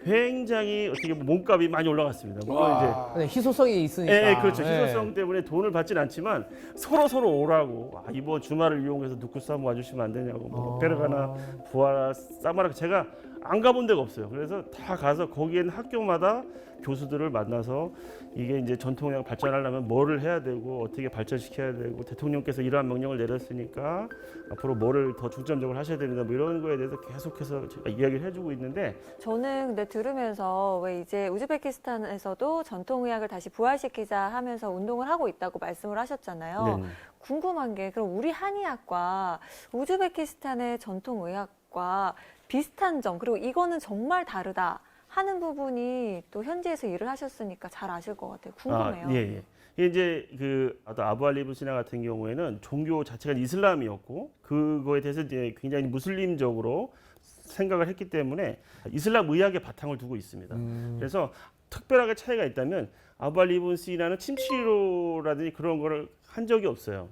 굉장히 어떻게 보면 몸값이 많이 올라갔습니다. 물론 이제 근데 희소성이 있으니까. 네, 그렇죠. 네. 희소성 때문에 돈을 받진 않지만 서로 오라고. 이번 주말을 이용해서 누쿠스 한번 와주시면 안 되냐고. 뭐 페르가나, 부아라, 사마라 제가 안 가본 데가 없어요. 그래서 다 가서 거기에는 학교마다 교수들을 만나서 이게 이제 전통의학 발전하려면 뭐를 해야 되고 어떻게 발전시켜야 되고 대통령께서 이러한 명령을 내렸으니까 앞으로 뭐를 더 중점적으로 하셔야 됩니다. 뭐 이런 거에 대해서 계속해서 제가 이야기를 해주고 있는데 저는 근데 들으면서 왜 이제 우즈베키스탄에서도 전통의학을 다시 부활시키자 하면서 운동을 하고 있다고 말씀을 하셨잖아요. 네. 궁금한 게 그럼 우리 한의학과 우즈베키스탄의 전통의학과 비슷한 점 그리고 이거는 정말 다르다 하는 부분이 또 현지에서 일을 하셨으니까 잘 아실 것 같아요. 궁금해요. 예. 이제 그 아부알 이븐 시나 같은 경우에는 종교 자체가 이슬람이었고 그거에 대해서 이제 굉장히 무슬림적으로 생각을 했기 때문에 이슬람 의학의 바탕을 두고 있습니다. 그래서 특별하게 차이가 있다면 아부알 이븐 시나는 침치료라든지 그런 거를 한 적이 없어요.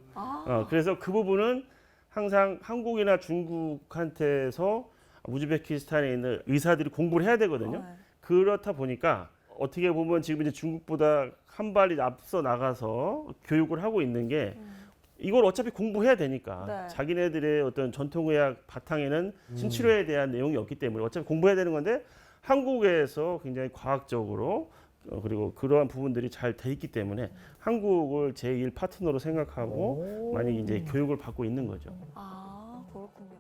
그래서 그 부분은 항상 한국이나 중국한테서 우즈베키스탄에 있는 의사들이 공부를 해야 되거든요. 그렇다 보니까 어떻게 보면 지금 이제 중국보다 한 발이 앞서 나가서 교육을 하고 있는 게 이걸 어차피 공부해야 되니까 네. 자기네들의 어떤 전통의학 바탕에는 신치료에 대한 내용이 없기 때문에 어차피 공부해야 되는 건데 한국에서 굉장히 과학적으로 그리고 그러한 부분들이 잘 돼 있기 때문에 한국을 제1 파트너로 생각하고 많이 이제 교육을 받고 있는 거죠. 아, 그렇군요.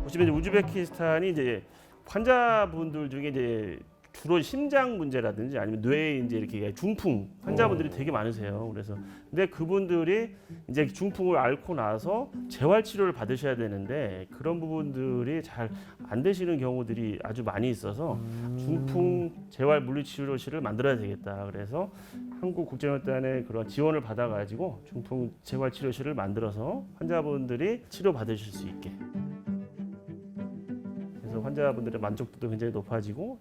보시면 이제 우즈베키스탄이 이제 환자분들 중에 이제 주로 심장 문제라든지 아니면 뇌에 이제 이렇게 중풍 환자분들이 되게 많으세요. 그래서 근데 그분들이 이제 중풍을 앓고 나서 재활 치료를 받으셔야 되는데 그런 부분들이 잘 안 되시는 경우들이 아주 많이 있어서 중풍 재활 물리치료실을 만들어야 되겠다. 그래서 한국국제의학단의 그런 지원을 받아가지고 중풍 재활 치료실을 만들어서 환자분들이 치료 받으실 수 있게. 그래서 환자분들의 만족도도 굉장히 높아지고.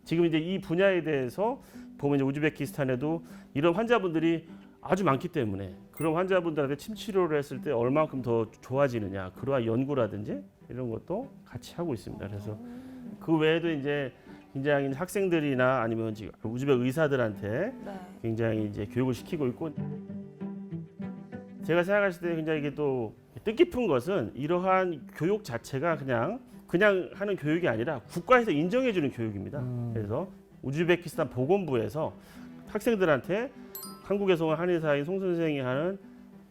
지금 이제 이 분야에 대해서 보면 이제 우즈베키스탄에도 이런 환자분들이 아주 많기 때문에 그런 환자분들한테 침 치료를 했을 때 얼마만큼 더 좋아지느냐 그러한 연구라든지 이런 것도 같이 하고 있습니다. 그래서 그 외에도 이제 굉장히 학생들이나 아니면 지금 우즈벡 의사들한테 네. 굉장히 이제 교육을 시키고 있고, 제가 생각했을 때 굉장히 이게 또 뜻깊은 것은 이러한 교육 자체가 그냥 하는 교육이 아니라 국가에서 인정해주는 교육입니다. 그래서 우즈베키스탄 보건부에서 학생들한테 한국에서 온 한의사인 송 선생이 하는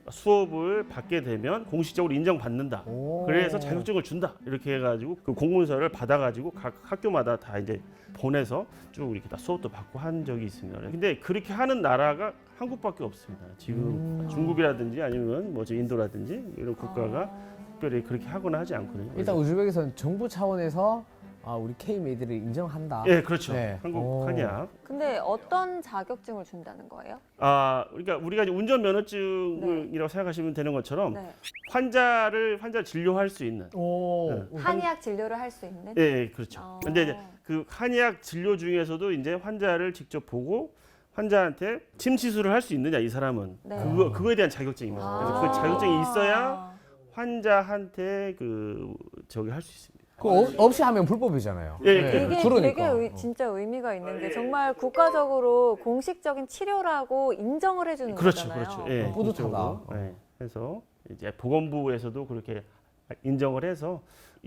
수업을 받게 되면 공식적으로 인정받는다. 오. 그래서 자격증을 준다. 이렇게 해가지고 그 공문서를 받아가지고 각 학교마다 다 이제 보내서 쭉 이렇게 다 수업도 받고 한 적이 있습니다. 근데 그렇게 하는 나라가 한국밖에 없습니다. 지금 중국이라든지 아니면 뭐 인도라든지 이런 국가가 특별히 그렇게 하거나 하지 않거든요. 일단 우즈벡에서는 정부 차원에서 우리 K-메이드를 인정한다. 예, 그렇죠. 네. 한국 오. 한의학. 근데 어떤 자격증을 준다는 거예요? 그러니까 우리가 이제 운전 면허증이라고 생각하시면 되는 것처럼 네. 환자를 진료할 수 있는. 오. 네. 한의학 진료를 할 수 있는? 예, 그렇죠. 어. 근데 이제 그 한의학 진료 중에서도 이제 환자를 직접 보고 환자한테 침 시술을 할 수 있느냐 이 사람은 네. 그거에 대한 자격증입니다. 그래서 그 자격증이 있어야 환자한테 저기 할 수 있습니다. 없이 하면 불법이잖아요. 예, 이게 그러니까. 되게 진짜 의미가 있는 게 정말 국가적으로 공식적인 치료라고 인정을 해주는 그렇죠, 거잖아요. 그렇죠. 예, 뿌듯하다. 예. 그래서 이제 보건부에서도 그렇게 인정을 해서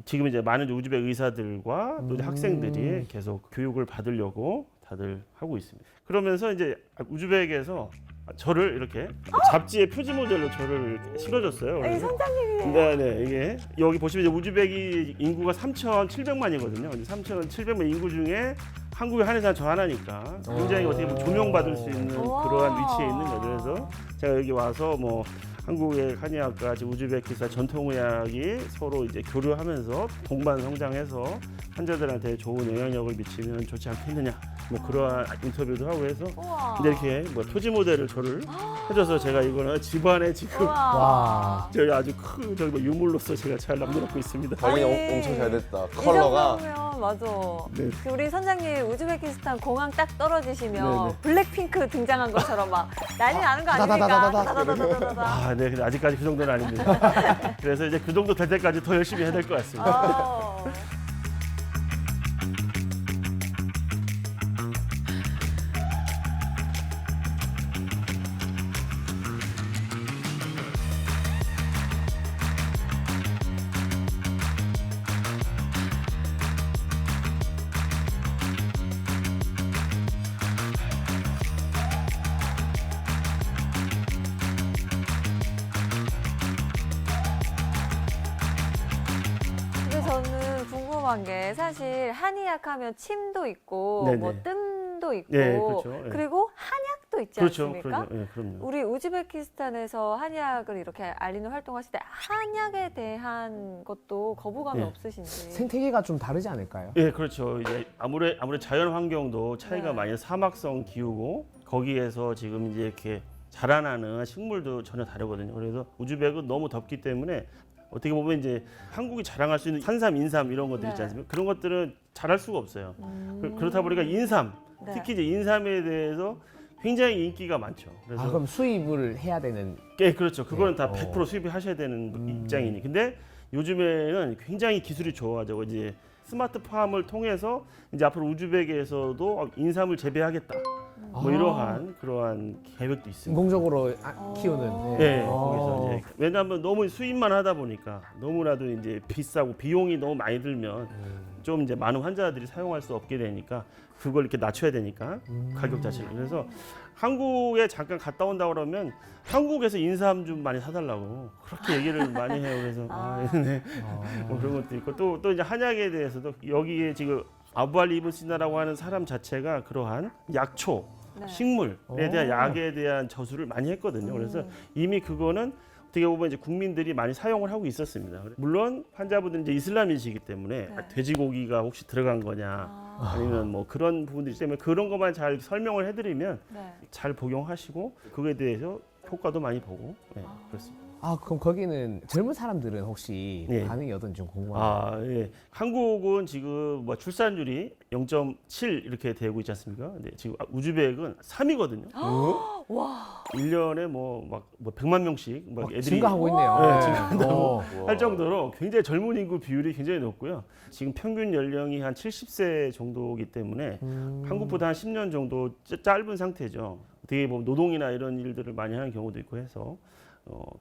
지금 이제 많은 우즈벡 의사들과 또 이제 학생들이 계속 교육을 받으려고 다들 하고 있습니다. 그러면서 이제 우즈벡에서 저를 이렇게 잡지의 표지 모델로 저를 실어줬어요. 이 선장님이에요. 네네, 이게 여기 보시면 이제 우즈벡이 인구가 3,700만이거든요. 3,700만 인구 중에 한국의 한의사 저 하나니까 굉장히 어떻게 보면 조명받을 수 있는 우와. 그러한 위치에 있는 거죠. 그래서 제가 여기 와서 뭐 한국의 한의학과 우즈베키스탄 전통의학이 서로 이제 교류하면서 동반 성장해서 환자들한테 좋은 영향력을 미치면 좋지 않겠느냐, 뭐 그러한 인터뷰도 하고 해서 우와. 근데 이렇게 뭐 표지 모델을 저를 해줘서 제가 이거는 집안에 지금 우와. 저희 아주 큰 저기 뭐 유물로서 제가 잘 남겨놓고 있습니다. 관리 아니, 엄청 잘 됐다. 이 컬러가 정도면 맞아. 네. 그 우리 선장님 우즈베키스탄 공항 딱 떨어지시면 네네. 블랙핑크 등장한 것처럼 막 난리 나는 거 아닙니까? 다다다다다다다다. 아, 네, 근데 아직까지 그 정도는 아닙니다. 그래서 이제 그 정도 될 때까지 더 열심히 해야 될 것 같습니다. 아. 근데 저는 궁금한 게 사실 한의학 하면 침도 있고 네네. 뭐 뜸도 있고 네, 그렇죠. 예. 그리고 한약도 있지 그렇죠, 않습니까? 그럼요. 예, 그럼요. 우리 우즈베키스탄에서 한약을 이렇게 알리는 활동하실 때 한약에 대한 것도 거부감이 네. 없으신지. 생태계가 좀 다르지 않을까요? 예, 그렇죠. 이제 아무래도 자연 환경도 차이가 네. 많이 나요. 사막성 기후고 거기에서 지금 이제 이렇게 자라나는 식물도 전혀 다르거든요. 그래서 우즈벡은 너무 덥기 때문에 어떻게 보면 이제 한국이 자랑할 수 있는 산삼, 인삼 이런 것들 있지 네. 않습니까? 그런 것들은 자랄 수가 없어요. 그렇다 보니까 인삼, 네. 특히 이제 인삼에 대해서 굉장히 인기가 많죠. 그래서 그럼 수입을 해야 되는. 예, 그렇죠. 그거는 다 네. 100% 수입하셔야 되는 입장이니. 근데 요즘에는 굉장히 기술이 좋아져. 이제 스마트팜을 통해서 이제 앞으로 우즈벡에서도 인삼을 재배하겠다. 뭐 이러한 그러한 계획도 있습니다. 인공적으로 키우는. 네, 아. 거기서 이제 왜냐하면 너무 수입만 하다 보니까 너무나도 이제 비싸고 비용이 너무 많이 들면 좀 이제 많은 환자들이 사용할 수 없게 되니까 그걸 이렇게 낮춰야 되니까 가격 자체를. 그래서 한국에 잠깐 갔다 온다 그러면 한국에서 인삼 좀 많이 사달라고 그렇게 얘기를 많이 해요. 그래서 네. 뭐 그런 것도 있고 또 이제 한약에 대해서도 여기에 지금 아부알 이븐 시나라고 하는 사람 자체가 그러한 약초 네. 식물에 대한 오. 약에 대한 저술을 많이 했거든요. 그래서 이미 그거는 어떻게 보면 이제 국민들이 많이 사용을 하고 있었습니다. 물론 환자분들은 이제 이슬람이시기 때문에 네. 돼지고기가 혹시 들어간 거냐 아니면 뭐 그런 부분들이 때문에 그런 것만 잘 설명을 해드리면 네. 잘 복용하시고 그거에 대해서 효과도 많이 보고 네, 그렇습니다. 그럼 거기는 젊은 사람들은 혹시 네. 반응이 어떤지 좀 궁금합니다. 예. 한국은 지금 뭐 출산율이 0.7 이렇게 되고 있지 않습니까? 네, 지금 우즈벡은 3이거든요. 와. 1년에 뭐 100만 명씩 막 애들이 증가하고 있네요. 네, 네. 증가한다고 어. 할 정도로 굉장히 젊은 인구 비율이 굉장히 높고요. 지금 평균 연령이 한 70세 정도이기 때문에 한국보다 한 10년 정도 짧은 상태죠. 되게 뭐 노동이나 이런 일들을 많이 하는 경우도 있고 해서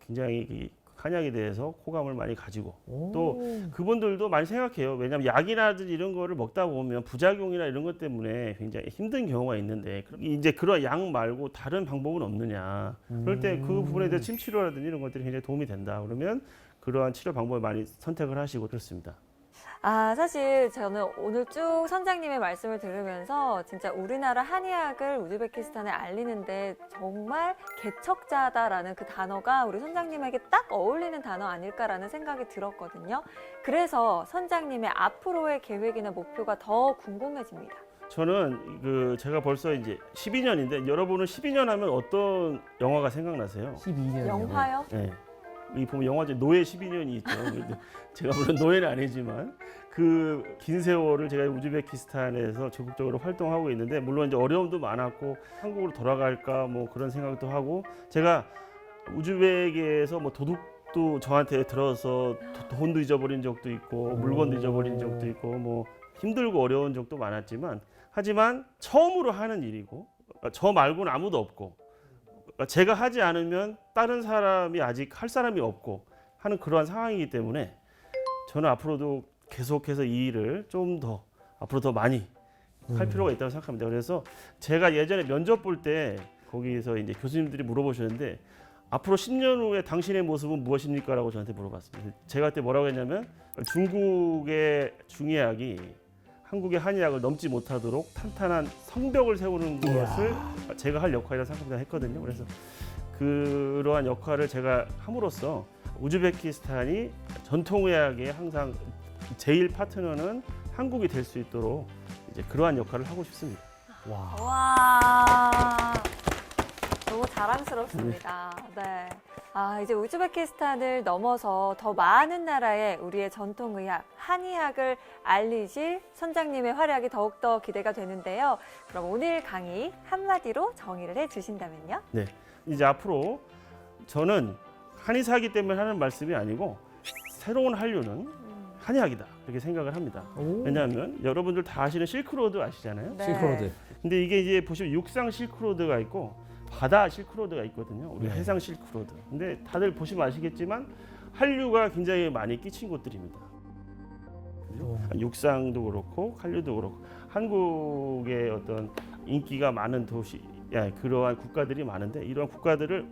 굉장히 이 한약에 대해서 호감을 많이 가지고 또 그분들도 많이 생각해요. 왜냐하면 약이라든지 이런 거를 먹다 보면 부작용이나 이런 것 때문에 굉장히 힘든 경우가 있는데 이제 그런 약 말고 다른 방법은 없느냐. 그럴 때 그 부분에 대해 침 치료라든지 이런 것들이 굉장히 도움이 된다. 그러면 그러한 치료 방법을 많이 선택을 하시고 그렇습니다. 아, 사실 저는 오늘 쭉 선장님의 말씀을 들으면서 진짜 우리나라 한의학을 우즈베키스탄에 알리는데 정말 개척자다라는 그 단어가 우리 선장님에게 딱 어울리는 단어 아닐까라는 생각이 들었거든요. 그래서 선장님의 앞으로의 계획이나 목표가 더 궁금해집니다. 저는 제가 벌써 이제 12년인데 여러분은 12년 하면 어떤 영화가 생각나세요? 12년. 영화요? 네. 이 보면 영화 중에 노예 12년이 있죠. 근데 제가 물론 노예는 아니지만 그 긴 세월을 제가 우즈베키스탄에서 적극적으로 활동하고 있는데 물론 이제 어려움도 많았고 한국으로 돌아갈까 뭐 그런 생각도 하고 제가 우즈벡에서 뭐 도둑도 저한테 들어서 돈도 잊어버린 적도 있고 물건도 잊어버린 적도 있고 뭐 힘들고 어려운 적도 많았지만 하지만 처음으로 하는 일이고 저 말고는 아무도 없고 제가 하지 않으면 다른 사람이 아직 할 사람이 없고 하는 그러한 상황이기 때문에 저는 앞으로도 계속해서 이 일을 좀 더 앞으로 더 많이 할 필요가 있다고 생각합니다. 그래서 제가 예전에 면접 볼 때 거기서 이제 교수님들이 물어보셨는데 앞으로 10년 후에 당신의 모습은 무엇입니까? 라고 저한테 물어봤습니다. 제가 그때 뭐라고 했냐면 중국의 중의학이 한국의 한의학을 넘지 못하도록 탄탄한 성벽을 세우는 것을 제가 할 역할이라고 생각합니다 했거든요. 그래서 그러한 역할을 제가 함으로써 우즈베키스탄이 전통의학의 항상 제일 파트너는 한국이 될 수 있도록 이제 그러한 역할을 하고 싶습니다. 와. 와, 너무 자랑스럽습니다. 네. 아, 이제 우즈베키스탄을 넘어서 더 많은 나라에 우리의 전통의학, 한의학을 알리실 선장님의 활약이 더욱더 기대가 되는데요. 그럼 오늘 강의 한마디로 정의를 해주신다면요? 네, 이제 앞으로 저는 한의사이기 때문에 하는 말씀이 아니고 새로운 한류는 한의학이다 이렇게 생각을 합니다. 왜냐하면 여러분들 다 아시는 실크로드 아시잖아요. 네. 실크로드. 근데 이게 이제 보시면 육상 실크로드가 있고 바다 실크로드가 있거든요. 우리 네. 해상 실크로드. 근데 다들 보시면 아시겠지만 한류가 굉장히 많이 끼친 곳들입니다. 그죠? 육상도 그렇고 한류도 그렇고 한국의 어떤 인기가 많은 도시, 그러한 국가들이 많은데 이러한 국가들을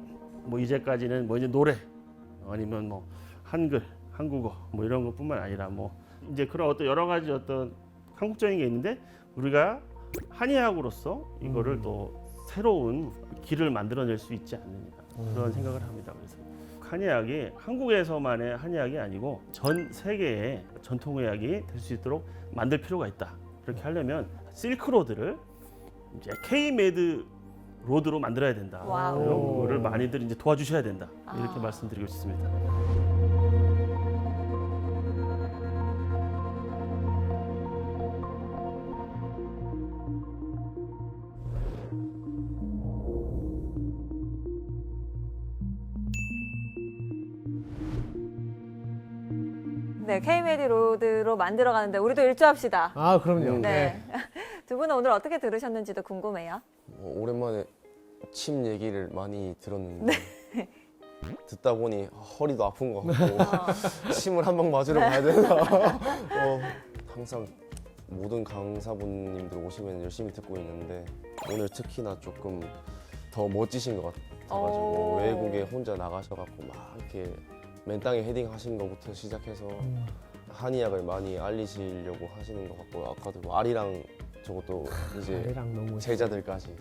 뭐 이제까지는 뭐 이제 노래 아니면 뭐 한글, 한국어 뭐 이런 것뿐만 아니라 뭐 이제 그런 어떤 여러 가지 어떤 한국적인 게 있는데 우리가 한의학으로서 이거를 또 새로운 길을 만들어낼 수 있지 않느냐 그런 생각을 합니다. 그래서 한의학이 한국에서만의 한의학이 아니고 전 세계의 전통의학이 될 수 있도록 만들 필요가 있다. 그렇게 하려면 실크로드를 이제 K-메드 로드로 만들어야 된다. 와우. 그리고 그거를 많이들 이제 도와주셔야 된다. 이렇게 아. 말씀드리고 싶습니다. 네, K-메디 로드로 만들어가는데 우리도 일조합시다. 아, 그럼요. 네. 두 분은 오늘 어떻게 들으셨는지도 궁금해요. 오랜만에 침 얘기를 많이 들었는데 듣다 보니 허리도 아픈 것 같고 침을 한 방 맞으러 가야 되나 항상 모든 강사분님들 오시면 열심히 듣고 있는데 오늘 특히나 조금 더 멋지신 것 같아가지고 오. 외국에 혼자 나가셔갖고 막 이렇게 맨 땅에 헤딩 하신 것부터 시작해서 한의학을 많이 알리시려고 하시는 것 같고 아까도 뭐 아리랑 저것도 이제 아래랑 너무 제자들까지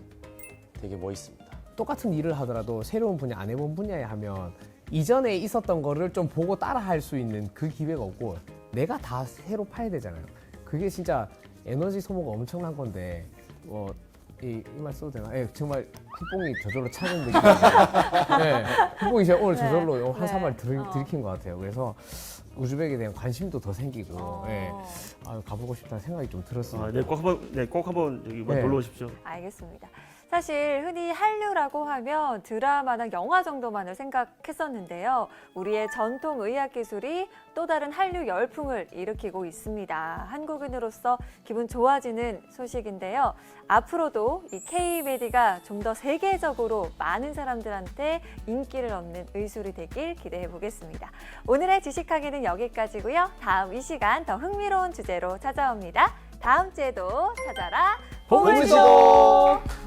되게 멋있습니다. 똑같은 일을 하더라도 새로운 분야, 안 해본 분야에 하면 이전에 있었던 거를 좀 보고 따라 할 수 있는 그 기회가 없고 내가 다 새로 파야 되잖아요. 그게 진짜 에너지 소모가 엄청난 건데 이 말 써도 되나? 예, 정말 국뽕이 저절로 차는 느낌이에요. 네, 국뽕이 제가 오늘 네. 저절로 한 네. 사발 들이킨 것 같아요. 그래서 우즈벡에 대한 관심도 더 생기고 예, 가보고 싶다는 생각이 좀 들었습니다. 꼭 한번 여기 네. 놀러 오십시오. 알겠습니다. 사실 흔히 한류라고 하면 드라마나 영화 정도만을 생각했었는데요. 우리의 전통 의학 기술이 또 다른 한류 열풍을 일으키고 있습니다. 한국인으로서 기분 좋아지는 소식인데요. 앞으로도 이 K-메디가 좀 더 세계적으로 많은 사람들한테 인기를 얻는 의술이 되길 기대해 보겠습니다. 오늘의 지식하기는 여기까지고요. 다음 이 시간 더 흥미로운 주제로 찾아옵니다. 다음 주에도 찾아라 보물지도!